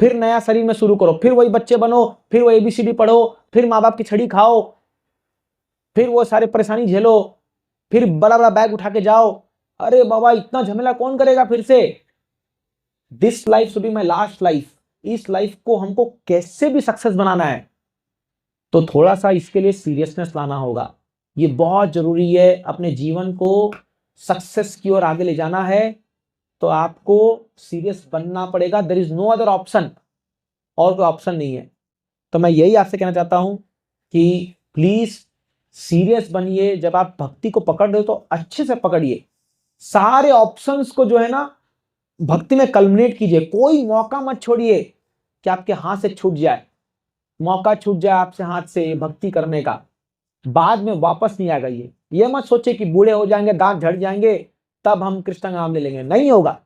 फिर नया शरीर में शुरू करो, फिर वही बच्चे बनो, फिर वही ABCD पढ़ो, फिर माँ बाप की छड़ी खाओ, फिर वो सारे परेशानी झेलो, फिर बड़ा बड़ा बैग उठा के जाओ। अरे बाबा, इतना झमेला कौन करेगा फिर से। This life should be my last life. इस लाइफ को हमको कैसे भी सक्सेस बनाना है, तो थोड़ा सा इसके लिए सीरियसनेस लाना होगा। ये बहुत जरूरी है। अपने जीवन को सक्सेस की ओर आगे ले जाना है तो आपको सीरियस बनना पड़ेगा। There is no other option, और कोई ऑप्शन नहीं है। तो मैं यही आपसे कहना चाहता हूं कि प्लीज सीरियस बनिए। जब आप भक्ति को पकड़ रहे हो तो अच्छे से पकड़िए। सारे ऑप्शंस को जो है ना भक्ति में कल्मिनेट कीजिए। कोई मौका मत छोड़िए कि आपके हाथ से छूट जाए। मौका छूट जाए आपसे हाथ से भक्ति करने का, बाद में वापस नहीं आएगा। ये मत सोचे कि बूढ़े हो जाएंगे, दांत झड़ जाएंगे, तब हम कृष्ण का नाम ले लेंगे। नहीं होगा,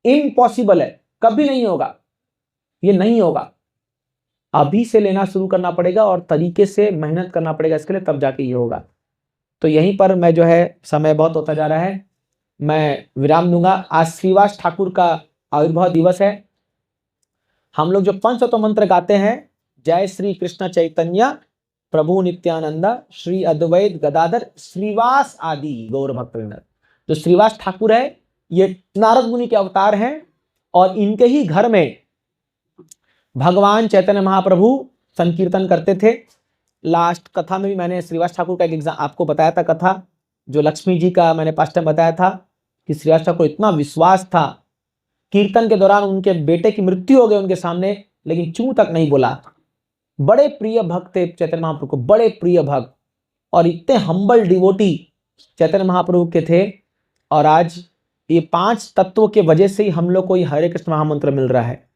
इम्पॉसिबल है, कभी नहीं होगा, ये नहीं होगा। अभी से लेना शुरू करना पड़ेगा और तरीके से मेहनत करना पड़ेगा इसके लिए, तब जाके ये होगा। तो यहीं पर मैं जो है, समय बहुत होता जा रहा है, मैं विराम दूंगा। आज श्रीवास ठाकुर का आविर्भाव दिवस है। हम लोग जो पंचतत्व मंत्र गाते हैं, जय श्री कृष्ण चैतन्य प्रभु नित्यानंदा श्री अद्वैत गदाधर श्रीवास आदि गौर भक्तवृंद। जो श्रीवास ठाकुर है ये नारद मुनि के अवतार हैं और इनके ही घर में भगवान चैतन्य महाप्रभु संकीर्तन करते थे। लास्ट कथा में भी मैंने श्रीवास ठाकुर का एक एग्जाम आपको बताया था, कथा जो लक्ष्मी जी का मैंने पास्ट टाइम बताया था कि श्रीवास ठाकुर इतना विश्वास था, कीर्तन के दौरान उनके बेटे की मृत्यु हो गई उनके सामने, लेकिन चूं तक नहीं बोला। बड़े प्रिय भक्त थे चैतन्य महाप्रभु को, बड़े प्रिय भक्त, और इतने हम्बल डिवोटी चैतन्य महाप्रभु के थे। और आज ये 5 तत्वों के वजह से ही हम लोग को ये हरे कृष्ण महामंत्र मिल रहा है।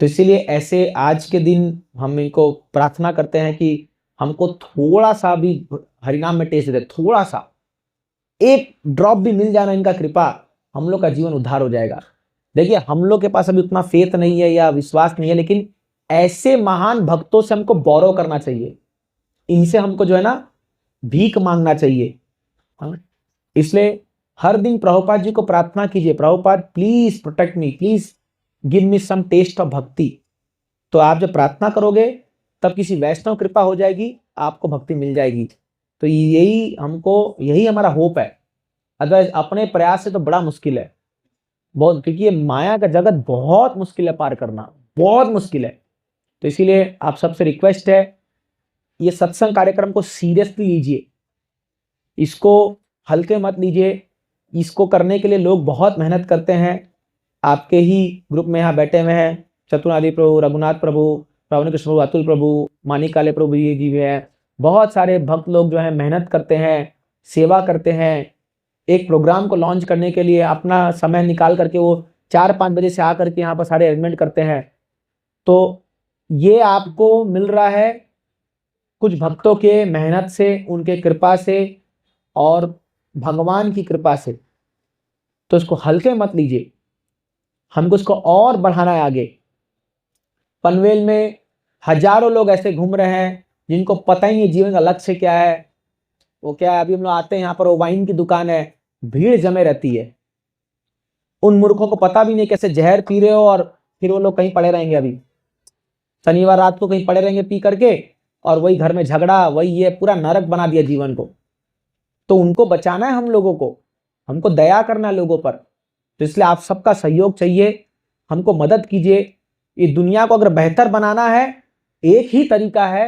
तो इसीलिए ऐसे आज के दिन हम इनको प्रार्थना करते हैं कि हमको थोड़ा सा भी हरिनाम में टेस्ट दे, थोड़ा सा एक ड्रॉप भी मिल जाना इनका कृपा, हम लोग का जीवन उद्धार हो जाएगा। देखिए, हम लोग के पास अभी उतना फेथ नहीं है या विश्वास नहीं है, लेकिन ऐसे महान भक्तों से हमको बोरो करना चाहिए। इनसे हमको जो है ना भीख मांगना चाहिए। इसलिए हर दिन प्रभुपाद जी को प्रार्थना कीजिए, Prabhupada please protect me, please give me some taste of bhakti. तो आप जब प्रार्थना करोगे तब किसी वैष्णव कृपा हो जाएगी, आपको भक्ति मिल जाएगी। तो यही हमारा होप है। अदरवाइज अपने प्रयास से तो बड़ा मुश्किल है बहुत, क्योंकि ये माया का जगत बहुत मुश्किल है पार करना, बहुत मुश्किल है। तो इसीलिए आप सबसे रिक्वेस्ट है, ये सत्संग कार्यक्रम को सीरियसली लीजिए, इसको हल्के मत लीजिए। इसको करने के लिए लोग बहुत मेहनत करते हैं। आपके ही ग्रुप में यहाँ बैठे हुए हैं चतुरादि प्रभु, रघुनाथ प्रभु, श्रावणी कृष्ण प्रभु, अतुल प्रभु, मानिक काले प्रभु जी भी हैं। बहुत सारे भक्त लोग जो है मेहनत करते हैं, सेवा करते हैं। एक प्रोग्राम को लॉन्च करने के लिए अपना समय निकाल करके वो 4-5 बजे से आकर के यहाँ पर सारे अरेंजमेंट करते हैं। तो ये आपको मिल रहा है कुछ भक्तों के मेहनत से, उनके कृपा से और भगवान की कृपा से। तो इसको हल्के मत लीजिए, हमको इसको और बढ़ाना है आगे। पनवेल में हजारों लोग ऐसे घूम रहे हैं जिनको पता ही नहीं जीवन का लक्ष्य क्या है। वो क्या है, अभी हम लोग आते हैं यहाँ पर, वो वाइन की दुकान है, भीड़ जमे रहती है। उन मूर्खों को पता भी नहीं कैसे जहर पी रहे हो, और फिर वो लोग कहीं पड़े रहेंगे। अभी शनिवार रात को कहीं पड़े रहेंगे पी करके, और वही घर में झगड़ा, वही ये पूरा नरक बना दिया जीवन को। तो उनको बचाना है हम लोगों को, हमको दया करना है लोगों पर। तो इसलिए आप सबका सहयोग चाहिए, हमको मदद कीजिए। ये दुनिया को अगर बेहतर बनाना है, एक ही तरीका है,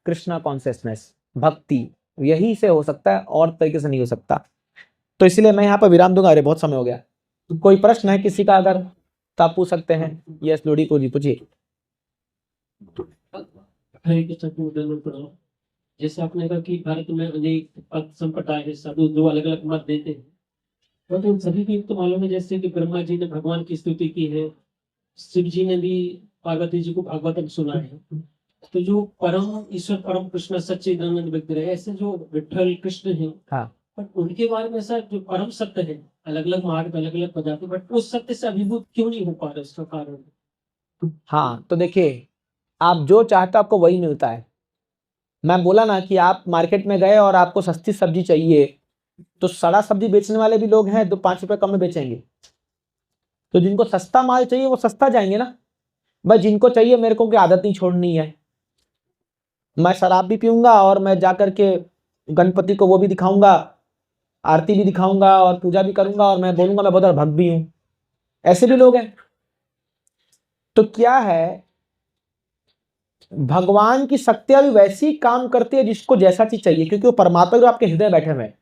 कृष्णा कॉन्शियसनेस, भक्ति, यही से हो सकता है, और तरीके से नहीं हो सकता। तो इसलिए मैं यहाँ पर विराम दूंगा। अरे बहुत समय हो गया। तो कोई प्रश्न है किसी का अगर, तो आप पूछ सकते हैं। यस लोडी को जी पूछिए। हरे कृष्ण की उदाहरण पढ़ो। जैसे आपने कहा कि भारत में अनेक पद संकट आए हैं, साधु जो अलग अलग मत देते हैं, तो उन सभी की तो मालूम है। जैसे कि ब्रह्मा जी ने भगवान की स्तुति की है, शिव जी ने भी पार्वती जी को भागवतम सुना है। तो जो परम ईश्वर, परम कृष्ण सच्चिदानंद विग्रह है, ऐसे जो विठल कृष्ण है, हाँ, पर उनके बारे में सर जो परम सत्य है, अलग अलग मार्ग अलग अलग बताते, बट उस सत्य से अभिभूत क्यों नहीं हो पा रहा, इसका कारण? हाँ, तो देखिए, आप जो चाहते हो आपको वही मिलता है। मैं बोला ना कि आप मार्केट में गए और आपको सस्ती सब्जी चाहिए, तो सड़ा सब्जी बेचने वाले भी लोग हैं, तो 5 रुपए कम में बेचेंगे। तो जिनको सस्ता माल चाहिए वो सस्ता जाएंगे ना। भाई जिनको चाहिए मेरे को की आदत नहीं छोड़नी है, मैं शराब भी पीऊंगा और मैं जाकर के गणपति को वो भी दिखाऊंगा, आरती भी दिखाऊंगा और पूजा भी करूंगा और मैं बोलूंगा मैं बहुत बड़ा भक्त भी हूं। ऐसे भी लोग हैं। तो क्या है, भगवान की शक्तियां भी वैसी काम करती है जिसको जैसा चीज चाहिए, क्योंकि वो परमात्मा जो आपके हृदय में बैठे हुए हैं।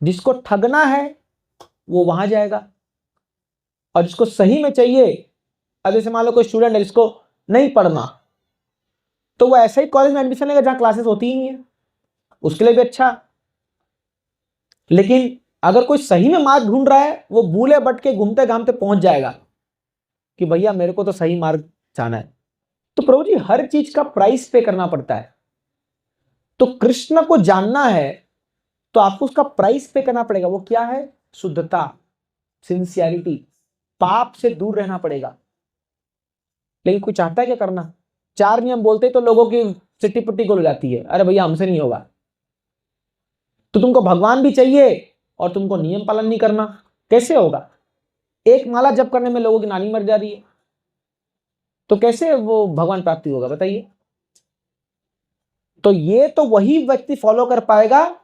जिसको ठगना है वो वहां जाएगा, और जिसको सही में चाहिए, अब जैसे मान लो कोई स्टूडेंट है जिसको नहीं पढ़ना, तो वो ऐसे ही कॉलेज में एडमिशन लेगा जहां क्लासेस होती ही नहीं है, उसके लिए भी अच्छा। लेकिन अगर कोई सही में मार्ग ढूंढ रहा है, वो बूले बटके घूमते घामते पहुंच जाएगा कि भैया मेरे को तो सही मार्ग जाना है। तो प्रभु जी हर चीज का प्राइस पे करना पड़ता है। तो कृष्ण को जानना है तो आपको उसका प्राइस पे करना पड़ेगा। वो क्या है? शुद्धता, सिंसियरिटी, पाप से दूर रहना पड़ेगा। लेकिन कोई चाहता है क्या करना? 4 नियम बोलते तो लोगों की सिट्टी पुट्टी गोल हो जाती है, अरे भैया हमसे नहीं होगा। तो तुमको भगवान भी चाहिए और तुमको नियम पालन नहीं करना, कैसे होगा? एक माला जप करने में लोगों की नानी मर जा रही है, तो कैसे वो भगवान प्राप्ति होगा बताइए? तो ये तो वही व्यक्ति फॉलो कर पाएगा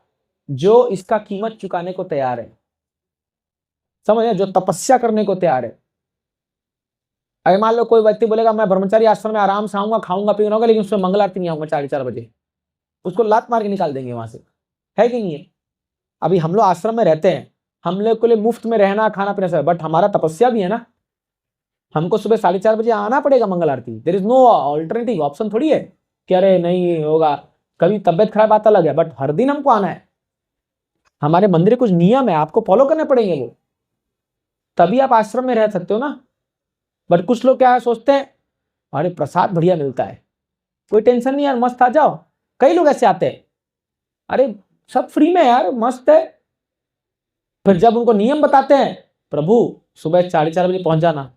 जो इसका कीमत चुकाने को तैयार है। समझ रहे? जो तपस्या करने को तैयार है। अरे मान लो कोई व्यक्ति बोलेगा मैं ब्रह्मचारी आश्रम में आराम से आऊंगा, खाऊंगा पीऊंगा, लेकिन उसमें मंगल आरती नहीं आऊंगा 4:30 बजे, उसको लात मार के निकाल देंगे वहां से, है कि नहीं है? अभी हम लोग आश्रम में रहते हैं, हम लोग के लिए मुफ्त में रहना खाना पीना सब, बट हमारा तपस्या भी है ना। हमको सुबह 4:30 बजे आना पड़ेगा मंगल आरती। There is no alternative, option थोड़ी है कि अरे नहीं होगा, कभी तबियत खराब बात अलग है, बट हर दिन हमको आना है। हमारे मंदिर कुछ नियम है, आपको फॉलो करने पड़ेंगे वो, तभी आप आश्रम में रह सकते हो ना। बट कुछ लोग क्या है सोचते हैं, अरे प्रसाद बढ़िया मिलता है, कोई टेंशन नहीं यार, मस्त आ जाओ। कई लोग ऐसे आते हैं, अरे सब फ्री में यार, मस्त है। फिर जब उनको नियम बताते हैं, प्रभु सुबह 4:30 बजे पहुंच जाना।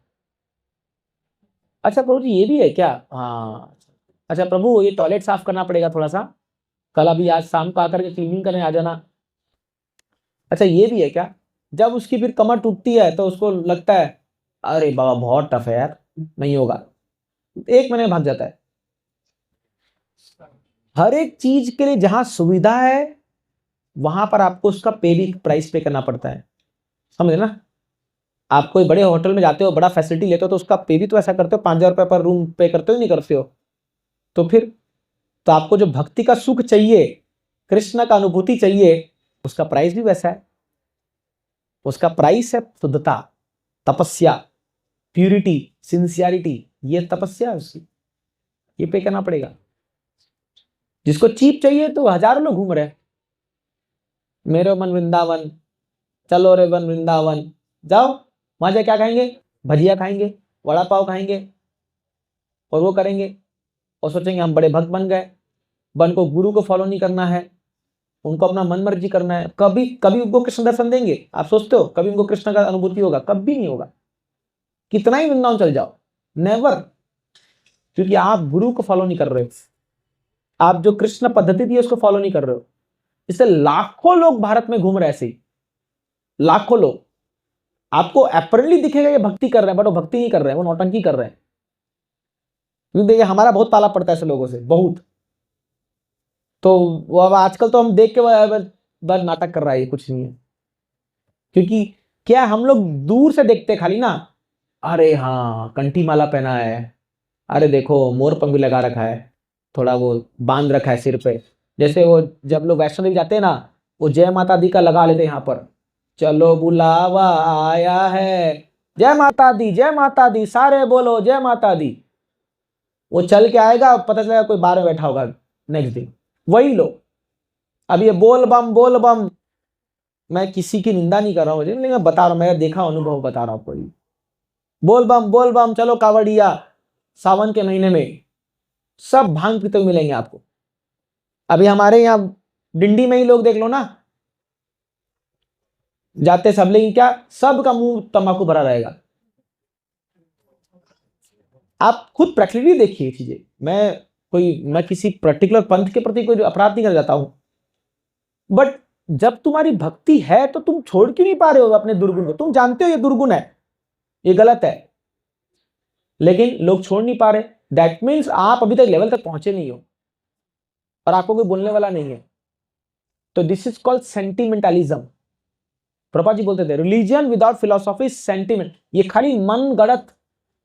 अच्छा प्रभु जी ये भी है क्या? हाँ। अच्छा प्रभु ये टॉयलेट साफ करना पड़ेगा थोड़ा सा, कल अभी आज शाम को आकर के क्लीनिंग करने आ जाना। अच्छा ये भी है क्या? जब उसकी फिर कमर टूटती है तो उसको लगता है अरे बाबा बहुत टफ है यार, नहीं होगा, 1 महीने में भाग जाता है। हर एक चीज के लिए जहां सुविधा है वहां पर आपको उसका पे भी प्राइस पे करना पड़ता है, समझे ना? आप कोई बड़े होटल में जाते हो, बड़ा फैसिलिटी लेते हो, तो उसका पे भी तो ऐसा करते हो, 5,000 रुपये पर रूम पे करते हो नहीं करते हो? तो फिर तो आपको जो भक्ति का सुख चाहिए, कृष्ण का अनुभूति चाहिए, उसका प्राइस भी वैसा है। उसका प्राइस है शुद्धता, तपस्या, प्यूरिटी, सिंसियरिटी। ये तपस्या है उसकी, ये पे करना पड़ेगा। जिसको चीप चाहिए तो हजारों लोग घूम रहे हैं, मेरे मन वृंदावन, चलो रे वन वृंदावन, जाओ वहां जाके क्या खाएंगे? भजिया खाएंगे, वड़ा पाव खाएंगे, और वो करेंगे और सोचेंगे हम बड़े भक्त बन गए। बन को गुरु को फॉलो नहीं करना है, उनको अपना मन मर्जी करना है। कभी कभी उनको कृष्ण दर्शन देंगे? आप सोचते हो कभी उनको कृष्ण का अनुभूति होगा? कभी नहीं होगा। कितना ही वृंदावन चल जाओ, नेवर। क्योंकि आप गुरु को फॉलो नहीं कर रहे हो, आप जो कृष्ण पद्धति दी है उसको फॉलो नहीं कर रहे हो। इससे लाखों लोग भारत में घूम रहे ऐसे ही, लाखों लोग। आपको अपरेंटली दिखेगा ये भक्ति कर रहे हैं, बट वो भक्ति नहीं कर रहे हैं, वो नौटंकी कर रहे हैं। क्योंकि देखिए हमारा बहुत पाला पड़ता है ऐसे लोगों से, बहुत। तो वो अब आजकल तो हम देख के बस नाटक कर रहा है, ये कुछ नहीं है। क्योंकि क्या हम लोग दूर से देखते खाली ना, अरे हाँ कंठी माला पहना है, अरे देखो मोर पंख भी लगा रखा है, थोड़ा वो बांध रखा है सिर पे। जैसे वो जब लोग वैष्णो देवी जाते हैं ना, वो जय माता दी का लगा लेते हैं यहाँ पर, चलो बुलावा आया है, जय माता दी, जय माता दी, सारे बोलो जय माता दी। वो चल के आएगा, पता चलेगा कोई बाहर में बैठा होगा नेक्स्ट दिन, वही लोग। अब ये बोल बम, मैं किसी की निंदा नहीं कर रहा हूँ, लेकिन मैं बता रहा हूँ, मेरा देखा अनुभव बता रहा हूँ आपको। बोल बम चलो कावड़िया, सावन के महीने में सब भांग पीते हुए मिलेंगे आपको। अभी हमारे यहाँ डिंडी में ही लोग देख लो ना, जाते सब, लेकिन क्या सबका मुंह तंबाकू भरा रहेगा। आप खुद प्रैक्टिकली देखिए चीजें। मैं किसी पर्टिकुलर पंथ के प्रति कोई अपराध नहीं कर जाता हूं, बट जब तुम्हारी भक्ति है तो तुम छोड़ क्यों नहीं पा रहे हो अपने दुर्गुण को? तुम जानते हो ये दुर्गुण है, ये गलत है, लेकिन लोग छोड़ नहीं पा रहे। दैट मीन्स आप अभी तक लेवल तक पहुंचे नहीं हो। और आपको कोई बोलने वाला नहीं है। तो this is called सेंटिमेंटलिज्म। Prabhupada ji बोलते थे रिलीजन विदाउट फिलोसॉफी सेंटिमेंट, ये खाली मन गढ़त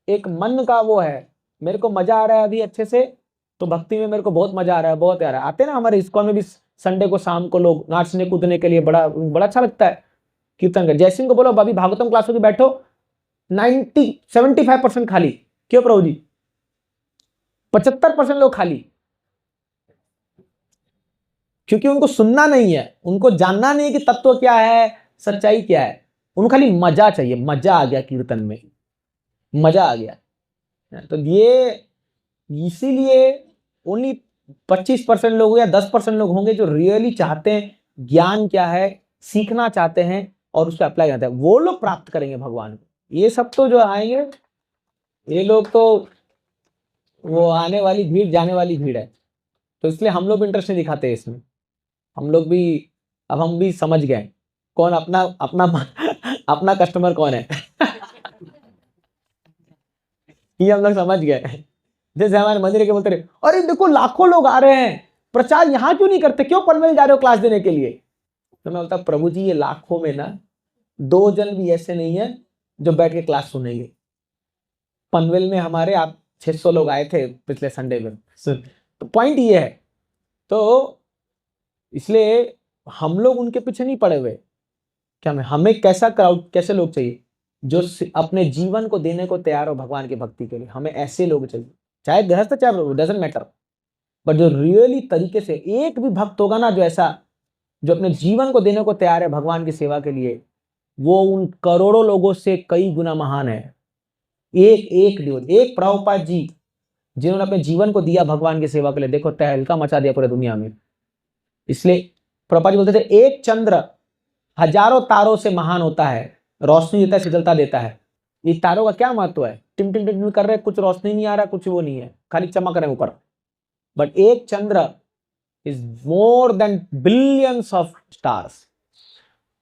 एक मन का वो है। मेरे को मजा आ रहा है अभी अच्छे से, तो भक्ति में मेरे को बहुत मजा आ रहा है, बहुत आ रहा है। आते ना हमारे इस्कॉन में भी संडे को शाम को लोग नाचने कूदने के लिए, बड़ा बड़ा अच्छा लगता है कीर्तन कर। जयसिंह को बोलो अभी भागवतम क्लास में बैठो, 75% खाली। क्यों प्रभु जी? 75% लोग खाली, क्योंकि उनको सुनना नहीं है, उनको जानना नहीं है कि तत्व क्या है, सच्चाई क्या है। उनको खाली मजा चाहिए, मजा आ गया कीर्तन में, मजा आ गया। तो ये इसीलिए ओनली 25% लोग या 10% लोग होंगे जो रियली चाहते हैं ज्ञान क्या है, सीखना चाहते हैं और उसको अप्लाई करते हैं, वो लोग प्राप्त करेंगे भगवान को। ये सब तो जो आएंगे ये लोग तो वो आने वाली भीड़ जाने वाली भीड़ है। तो इसलिए हम लोग भी इंटरेस्ट नहीं दिखाते हैं इसमें। हम लोग भी अब हम भी समझ गए कौन अपना अपना अपना कस्टमर कौन है। ये हम लोग समझ गए। जैसे हमारे मंदिर के बोलते रहे अरे देखो लाखों लोग आ रहे हैं, प्रचार यहाँ क्यों नहीं करते, क्यों पनवेल जा रहे हो क्लास देने के लिए? तो मैं बोलता प्रभु जी ये लाखों में ना 2 जन भी ऐसे नहीं है जो बैठ के क्लास सुनेंगे। पनवेल में हमारे आप 600 लोग आए थे पिछले संडे में। तो पॉइंट ये है, तो इसलिए हम लोग उनके पीछे नहीं पड़े हुए। क्या में हमें कैसा क्राउड, कैसे लोग चाहिए जो अपने जीवन को देने को तैयार हो भगवान की भक्ति के लिए। हमें ऐसे लोग चाहिए, चाहे गृहस्थ चाहे डजंट मैटर, बट जो रियली तरीके से एक भी भक्त होगा ना जो ऐसा, जो अपने जीवन को देने को तैयार है भगवान की सेवा के लिए, वो उन करोड़ों लोगों से कई गुना महान है। एक प्रभुपाद जी जिन्होंने अपने जीवन को दिया भगवान की सेवा के लिए, देखो तहलका मचा दिया पूरी दुनिया में। इसलिए प्रभुपाद जी बोलते थे एक चंद्र हजारों तारों से महान होता है, रोशनी देता है, शीतलता देता है। ये तारों का क्या महत्व है? टिम टिम टिम कर रहे, कुछ रोशनी नहीं आ रहा, कुछ वो नहीं है, खाली चमक रहे ऊपर। बट एक चंद्र is more than billions of stars.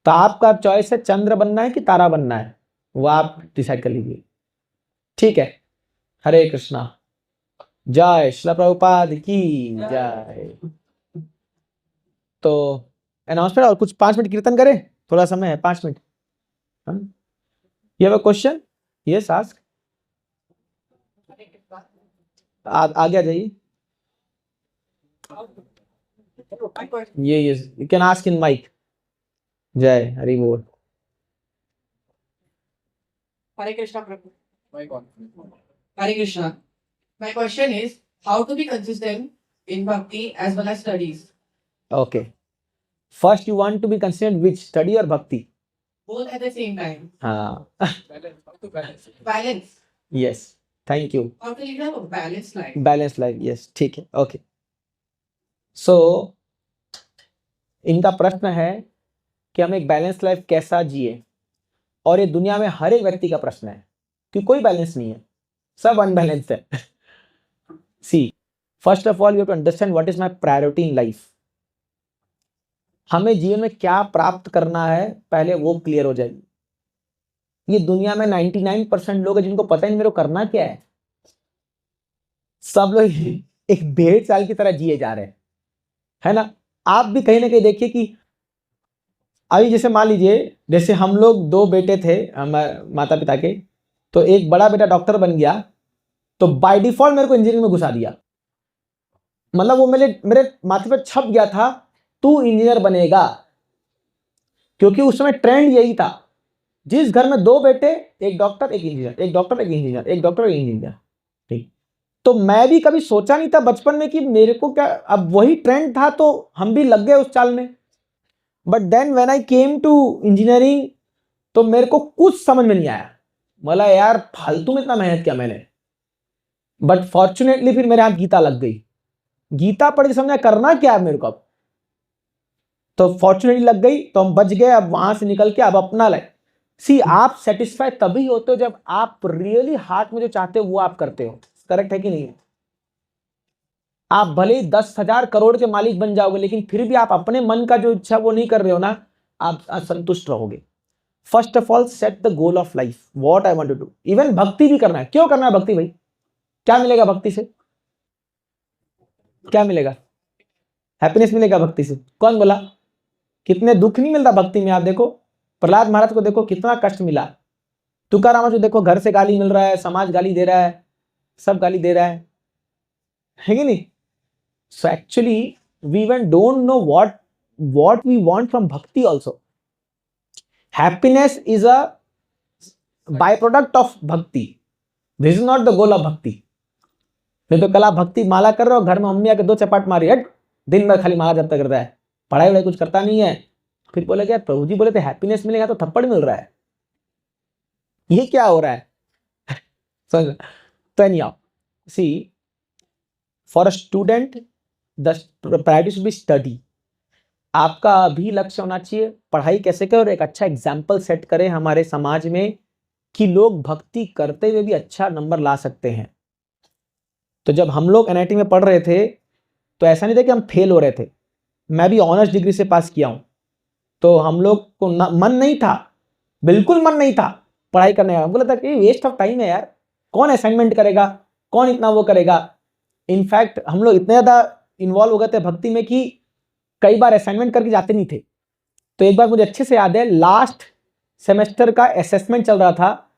तो आपका चॉइस है चंद्र बनना है कि तारा बनना है, वो आप डिसाइड कर लीजिए। ठीक है, हरे कृष्णा, जय श्रील प्रभुपाद की जय। तो अनाउंसमेंट और कुछ 5 मिनट कीर्तन करें, थोड़ा समय है 5 minute. You have a question? Yes ask. आगे आ जाइए। ये you can ask in mic. जय हरि बोल। Hare Krishna Prabhu. Hare Krishna. My question is, how to be consistent in bhakti as well as studies? Okay. First you want to be consistent which, study or bhakti? Both at the same time. Balance. Yes. Thank you. How to live a balanced life? Balanced life. Yes. ठीक है. Okay. So इनका प्रश्न है कि हम एक balance life कैसा जिए, और ये दुनिया में हर एक व्यक्ति का प्रश्न है कि कोई बैलेंस नहीं है, सब अनबैलेंस्ड है। See first of all you have to understand what is my priority in life. हमें जीवन में क्या प्राप्त करना है पहले वो क्लियर हो जाएगी। ये दुनिया में 99% लोग हैं जिनको पता ही नहीं मेरे को करना क्या है। सब लोग एक भेड़ चाल की तरह जिए जा रहे हैं, है ना। आप भी कहीं ना कहीं देखिए कि अभी जैसे मान लीजिए, जैसे हम लोग 2 बेटे थे हमारे माता पिता के, तो एक बड़ा बेटा डॉक्टर बन गया, तो बाय डिफॉल्ट मेरे को इंजीनियरिंग में घुसा दिया। मतलब वो मेरे माथे पे छप गया था तू इंजीनियर बनेगा, क्योंकि उस समय ट्रेंड यही था। जिस घर में 2 बेटे, एक डॉक्टर एक इंजीनियर, एक डॉक्टर एक इंजीनियर, एक डॉक्टर एक इंजीनियर, ठीक। तो मैं भी कभी सोचा नहीं था बचपन में कि मेरे को क्या, अब वही ट्रेंड था तो हम भी लग गए उस चाल में। But then when I came to engineering, तो मेरे को कुछ समझ में नहीं आया। बोला यार फालतू में इतना मेहनत किया मैंने। बट फॉर्चुनेटली फिर मेरे हाथ गीता लग गई। गीता पढ़ के समझा करना क्या है मेरे को अब, तो फॉर्चुनेटली लग गई, तो हम बच गए। अब वहां से निकल के अब अपना लाइफ। सी आप सेटिस्फाई तभी होते हो जब आप रियली हार्ट में जो चाहते हो वो आप करते हो। करेक्ट है कि नहीं? आप भले ही 10,000 करोड़ के मालिक बन जाओगे, लेकिन फिर भी आप अपने मन का जो इच्छा वो नहीं कर रहे हो ना, आप असंतुष्ट रहोगे। First of all set the goal of life, what I want to do. Even भक्ति भी करना है। क्यों करना है भक्ति भाई? क्या मिलेगा भक्ति से? क्या मिलेगा? हैप्पीनेस मिलेगा भक्ति से? कौन बोला? कितने दुख नहीं मिलता भक्ति में। आप देखो प्रहलाद महाराज को, देखो कितना कष्ट मिला। तुकाराम जो देखो घर से गाली मिल रहा है, समाज गाली दे रहा है, सब गाली दे रहा है कि नहीं? So actually we one don't know what we want from bhakti also. Happiness is a byproduct of bhakti. This is not the goal of bhakti. नहीं तो कल आप भक्ति माला कर रहे हो, घर में मम्मी आके 2 चपाट मारी, हट, दिन भर खाली माला जपता करता है, पढ़ाई वढ़ाई कुछ करता नहीं है। फिर बोले क्या प्रभु जी बोले थे हैप्पीनेस मिलेगा, तो थप्पड़ मिल रहा है। ये क्या हो रहा है? समझ? तो anyhow see, for a student the priority should be study. आपका अभी लक्ष्य होना चाहिए पढ़ाई कैसे करें, और एक अच्छा एग्जाम्पल सेट करें हमारे समाज में कि लोग भक्ति करते हुए भी अच्छा नंबर ला सकते हैं। तो जब हम लोग एनआईटी में पढ़ रहे थे तो ऐसा नहीं था कि हम फेल हो रहे थे। मैं भी ऑनर्स डिग्री से पास किया हूँ, तो हम लोग को मन नहीं था, बिल्कुल मन नहीं था पढ़ाई करने का। बोला था कि वेस्ट ऑफ टाइम है यार, कौन असाइनमेंट करेगा, कौन इतना वो करेगा। इनफैक्ट हम लोग इतने ज़्यादा इन्वॉल्व हो गए थे भक्ति में कि कई बार असाइनमेंट करके जाते नहीं थे। तो एक बार मुझे अच्छे से याद है, लास्ट सेमेस्टर का असेसमेंट चल रहा था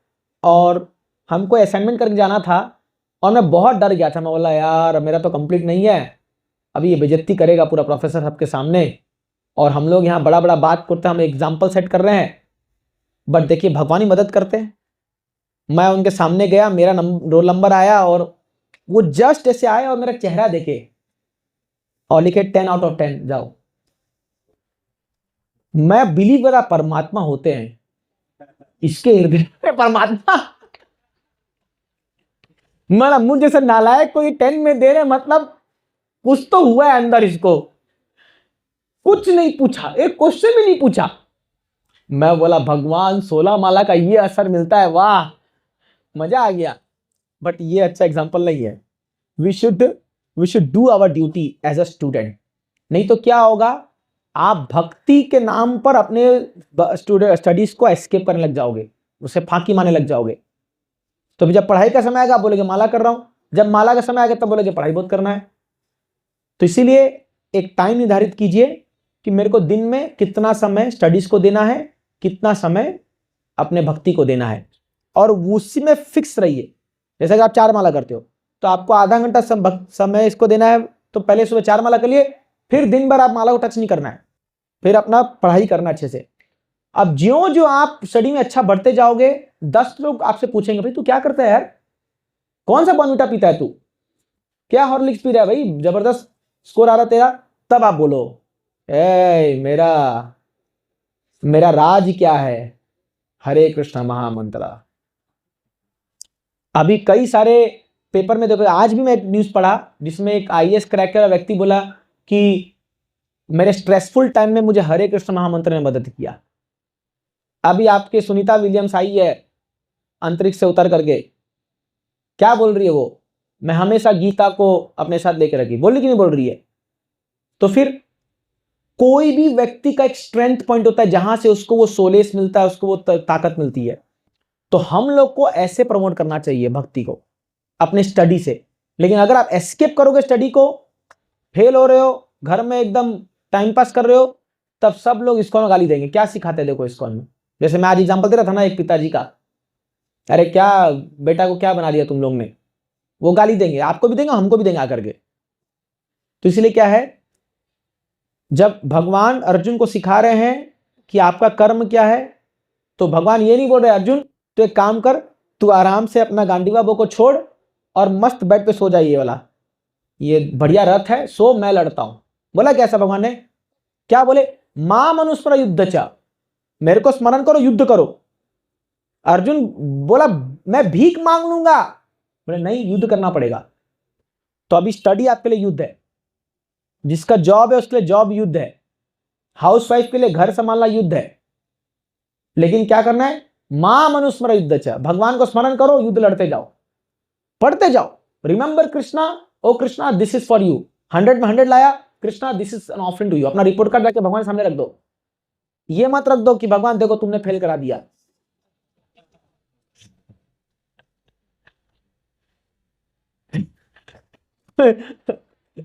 और हमको असाइनमेंट करके जाना था, और मैं बहुत डर गया था। मैं बोला यार मेरा तो कंप्लीट नहीं है, अभी ये बेइज्जती करेगा पूरा प्रोफेसर सबके सामने, और हम लोग यहाँ बड़ा बड़ा बात करते हैं, हम एग्जाम्पल सेट कर रहे हैं। बट देखिए भगवान ही मदद करते हैं। मैं उनके सामने गया, मेरा रोल नंबर आया, और वो जस्ट ऐसे आए और मेरा चेहरा देखे और लिखे 10 आउट ऑफ 10 जाओ। मैं बिलीव करा परमात्मा होते हैं, इसके हृदय में परमात्मा। मतलब मुझ जैसे नालायक को ये 10 में दे रहे, मतलब कुछ तो हुआ है अंदर इसको। कुछ नहीं पूछा, एक क्वेश्चन भी नहीं पूछा। मैं बोला भगवान 16 माला का ये असर मिलता है, वाह मजा आ गया। बट ये अच्छा एग्जांपल नहीं है। We should do our duty as a student. नहीं तो क्या होगा, आप भक्ति के नाम पर अपने स्टडीज को एस्केप करने लग जाओगे, उसे फांकी मारने लग जाओगे। तो जब पढ़ाई का समय आएगा बोलेगे माला कर रहा हूं, जब माला का समय आएगा तब बोलेगे पढ़ाई बहुत करना है। तो इसीलिए एक टाइम निर्धारित कीजिए कि मेरे को दिन में कितना समय स्टडीज को देना है, कितना समय अपने भक्ति को देना है, और उसी में फिक्स रहिए। जैसे कि आप 4 माला करते हो तो आपको आधा घंटा समय इसको देना है, तो पहले सुबह 4 माला कर लिए, फिर दिन भर आप माला को टच नहीं करना है, फिर अपना पढ़ाई करना अच्छे से। अब ज्यों जो आप स्टडी में अच्छा बढ़ते जाओगे, 10 लोग आपसे पूछेंगे भाई तू क्या करता है यार, कौन सा बॉर्नविटा पीता है तू, क्या हॉर्लिक्स पी रहा है भाई, जबरदस्त स्कोर आ रहा तेरा। तब आप बोलो ए मेरा राज क्या है, हरे कृष्ण महामंत्र। अभी कई सारे पेपर में देखो, आज भी मैं एक न्यूज पढ़ा जिसमें एक आईएएस क्रैक वाला व्यक्ति बोला कि मेरे स्ट्रेसफुल टाइम में मुझे हरे कृष्ण महामंत्र ने मदद किया। अभी आपके सुनीता विलियम्स आई है अंतरिक्ष से उतर करके, क्या बोल रही है वो, मैं हमेशा गीता को अपने साथ लेकर रखी, बोल रही कि नहीं बोल रही है। तो फिर कोई भी व्यक्ति का एक स्ट्रेंथ पॉइंट होता है जहां से उसको वो सोलेस मिलता है, उसको वो ताकत मिलती है। तो हम लोग को ऐसे प्रमोट करना चाहिए भक्ति को अपने स्टडी से। लेकिन अगर आप एस्केप करोगे स्टडी को, फेल हो रहे हो, घर में एकदम टाइम पास कर रहे हो, तब सब लोग इस्कॉन में गाली देंगे। क्या सिखाते हैं देखो इस्कॉन में, जैसे मैं आज एग्जांपल दे रहा था ना एक पिताजी का, अरे क्या बेटा को क्या बना दिया तुम लोग ने, वो गाली देंगे, आपको भी देंगे हमको भी देंगे आकर के। तो इसलिए क्या है, जब भगवान अर्जुन को सिखा रहे हैं कि आपका कर्म क्या है, तो भगवान ये नहीं बोल रहे अर्जुन तो एक काम कर, तू आराम से अपना गांडीवा बो को छोड़ और मस्त बेड पे सो जाइए वाला, ये बढ़िया रथ है, सो मैं लड़ता हूं। बोला कैसा भगवान ने, क्या बोले, मां मनुस्मर युद्ध चा, मेरे को स्मरण करो युद्ध करो। अर्जुन बोला मैं भीख मांग लूंगा, बोले नहीं युद्ध करना पड़ेगा। तो अभी स्टडी आपके लिए युद्ध है, जिसका जॉब है उसके लिए जॉब युद्ध है, हाउसवाइफ के लिए घर संभालना युद्ध है। लेकिन क्या करना है, मां मनुस्मर युद्ध च, भगवान को स्मरण करो, युद्ध लड़ते जाओ, पढ़ते जाओ। Remember Krishna, O Krishna this is for you, 100 में 100 लाया, Krishna this is an offering to you. अपना रिपोर्ट कार्ड जाके भगवान सामने रख दो। ये मत रख दो कि भगवान देखो तुमने फेल करा दिया।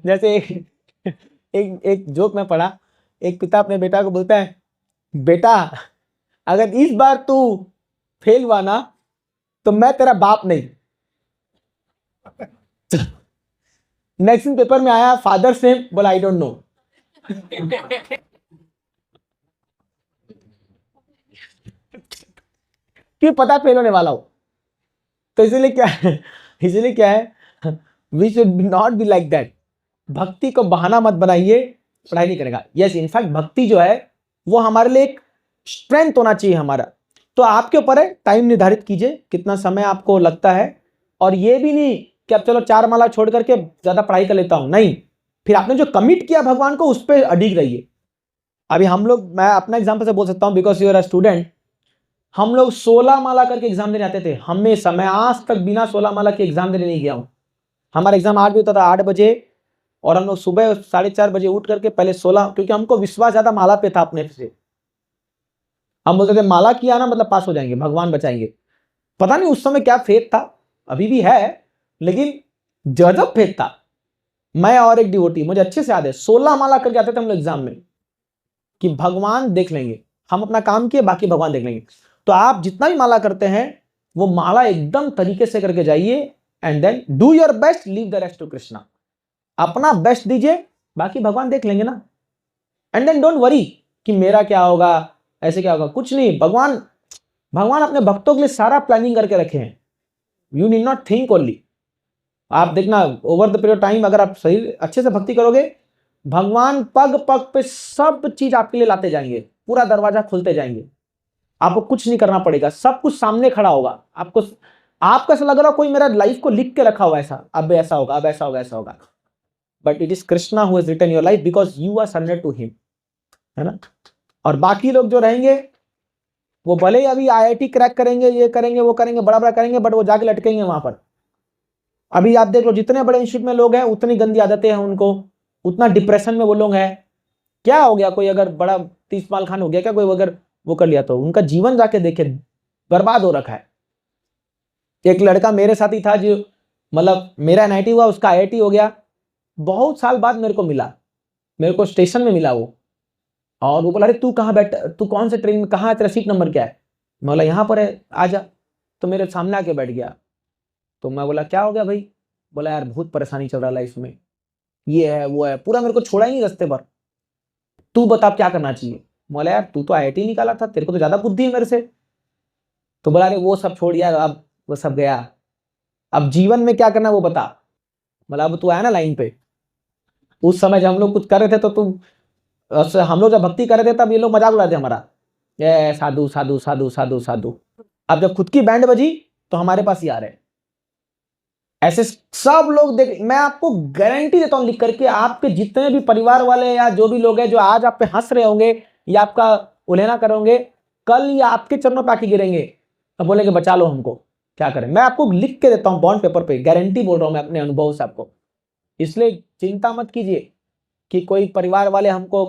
जैसे एक एक जोक में पढ़ा, एक पिता अपने बेटा को बोलता है, बेटा अगर इस बार तू फेल हुआ ना तो मैं तेरा बाप नहीं। नेक्स्ट दिन पेपर में आया फादर्स नेम, बोला आई डोंट नो। क्यों? पता फेल होने वाला हो। तो इसलिए क्या है, we should not be like that. भक्ति को बहाना मत बनाइए, पढ़ाई नहीं करेगा। यस, इनफैक्ट भक्ति जो है वो हमारे लिए एक स्ट्रेंथ होना चाहिए हमारा। तो आपके ऊपर है, टाइम निर्धारित कीजिए कितना समय आपको लगता है। और ये भी नहीं कि अब चलो 4 माला छोड़ करके ज्यादा पढ़ाई कर लेता हूं, नहीं। फिर आपने जो कमिट किया भगवान को उस पर अडिग रहिए। अभी हम लोग, मैं अपना एग्जाम्पल से बोल सकता हूं because you are a student. हम लोग 16 माला करके एग्जाम देने आते थे हमेशा। मैं आज तक बिना 16 माला के एग्जाम देने नहीं गया हूं। हमारा एग्जाम 8 बजे होता था, 8 बजे, और हम लोग सुबह 4:30 बजे उठ करके पहले 16, क्योंकि हमको विश्वास ज्यादा माला पे था अपने से। हम बोलते थे माला किया ना मतलब पास हो जाएंगे, भगवान बचाएंगे। पता नहीं उस समय क्या फेथ था, अभी भी है, लेकिन गजब फेथ था। मैं और एक डिवोटी, मुझे अच्छे से याद है, 16 माला करके आते थे हम लोग एग्जाम में, कि भगवान देख लेंगे, हम अपना काम किए, बाकी भगवान देख लेंगे। तो आप जितना भी माला करते हैं वो माला एकदम तरीके से करके जाइए, and then do your best, leave the rest to Krishna. अपना बेस्ट दीजिए, बाकी भगवान देख लेंगे ना। एंड देन डोंट वरी कि मेरा क्या होगा, ऐसे क्या होगा, कुछ नहीं। भगवान अपने भक्तों के लिए सारा प्लानिंग करके रखे हैं। You need not think only. आप देखना ओवर द पीरियड टाइम, अगर आप सही अच्छे से भक्ति करोगे, भगवान पग पग पे सब चीज आपके लिए लाते जाएंगे, पूरा दरवाजा खुलते जाएंगे। आपको कुछ नहीं करना पड़ेगा, सब कुछ सामने खड़ा होगा। आपको ऐसा लग रहा हो कोई मेरा लाइफ को लिख के रखा हुआ, ऐसा अब ऐसा होगा, अब ऐसा होगा, ऐसा होगा। But it is Krishna who has written your life because you are surrender to him, है ना। और बाकी लोग जो रहेंगे वो भले ही अभी IIT क्रैक करेंगे, ये करेंगे, वो करेंगे, बड़ा बड़ा करेंगे, बट वो जाके लटकेंगे वहां पर। अभी आप देख लो, जितने बड़े इंस्टीट्यूट में लोग हैं उतनी गंदी आदतें हैं उनको, उतना डिप्रेशन में वो लोग हैं। क्या हो गया, कोई अगर बड़ा 30 माल खान हो गया क्या, कोई अगर वो कर लिया तो उनका जीवन जाके देखे, बर्बाद हो रखा है। एक लड़का मेरे साथ ही था जो, मतलब मेरा NIT हुआ, उसका IIT हो गया। बहुत साल बाद मेरे को मिला, मेरे को स्टेशन में मिला वो, और वो बोला अरे तू कहाँ बैठा, तू कौन से ट्रेन में, कहाँ है, तेरा सीट नंबर क्या है? मैं बोला यहाँ पर है, आ जा। तो मेरे सामने आके बैठ गया। तो मैं बोला क्या हो गया भाई? बोला यार बहुत परेशानी चल रहा है लाइफ में, ये है वो है, पूरा मेरे को छोड़ा ही नहीं रास्ते पर। तू बता क्या करना चाहिए? बोला यार तू तो IIT निकाला था, तेरे को तो ज्यादा बुद्धि है मेरे से। तो बोला अरे वो सब छोड़ यार, अब वो सब गया, अब जीवन में क्या करना है वो बता। बोला अब तू आया ना लाइन पे, उस समय जब हम लोग कुछ कर रहे थे तो तुम, हम लोग जब भक्ति कर रहे थे तब ये लोग मजाक उड़ाते हमारा, ये साधु साधु साधु साधु साधु। अब जब खुद की बैंड बजी तो हमारे पास ही आ रहे। ऐसे सब लोग देख, मैं आपको गारंटी देता हूं लिख करके, आपके जितने भी परिवार वाले या जो भी लोग हैं जो आज आप पे हंस रहे होंगे या आपका उल्हेना कर होंगे, कल या आपके चरणों पे आके गिरेंगे, अब बोलेंगे बचा लो हमको, क्या करें। मैं आपको लिख के देता हूं बॉन्ड पेपर पे, गारंटी बोल रहा हूं मैं अपने अनुभव से आपको। इसलिए चिंता मत कीजिए कि कोई परिवार वाले हमको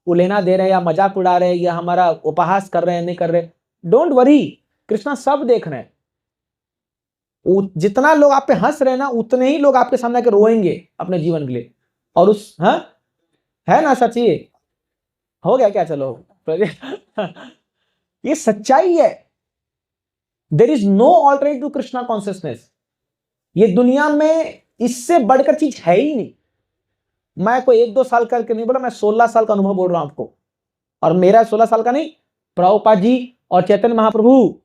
उल्हेना दे रहे हैं या मजाक उड़ा रहे हैं या हमारा उपहास कर रहे हैं, नहीं कर रहे। डोंट वरी, कृष्णा सब देख रहे हैं। जितना लोग आप पे हंस रहे हैं ना, उतने ही लोग आपके सामने आके रोएंगे अपने जीवन के लिए। और उस है ना, सच्ची हो गया क्या? चलो ये सच्चाई है। There is no alternative to Krishna consciousness. ये दुनिया में इससे बढ़कर चीज है ही नहीं। मैं कोई 1-2 साल करके नहीं बोला, मैं 16 साल का अनुभव बोल रहा हूं आपको। और मेरा 16 साल का नहीं, प्रभुपाद जी और चैतन्य महाप्रभु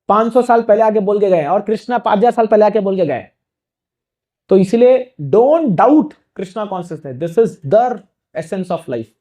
500 साल पहले आके बोल के गए, और कृष्णा 5000 साल पहले आके बोल के गए। तो इसलिए don't doubt Krishna consciousness, this is the essence of life.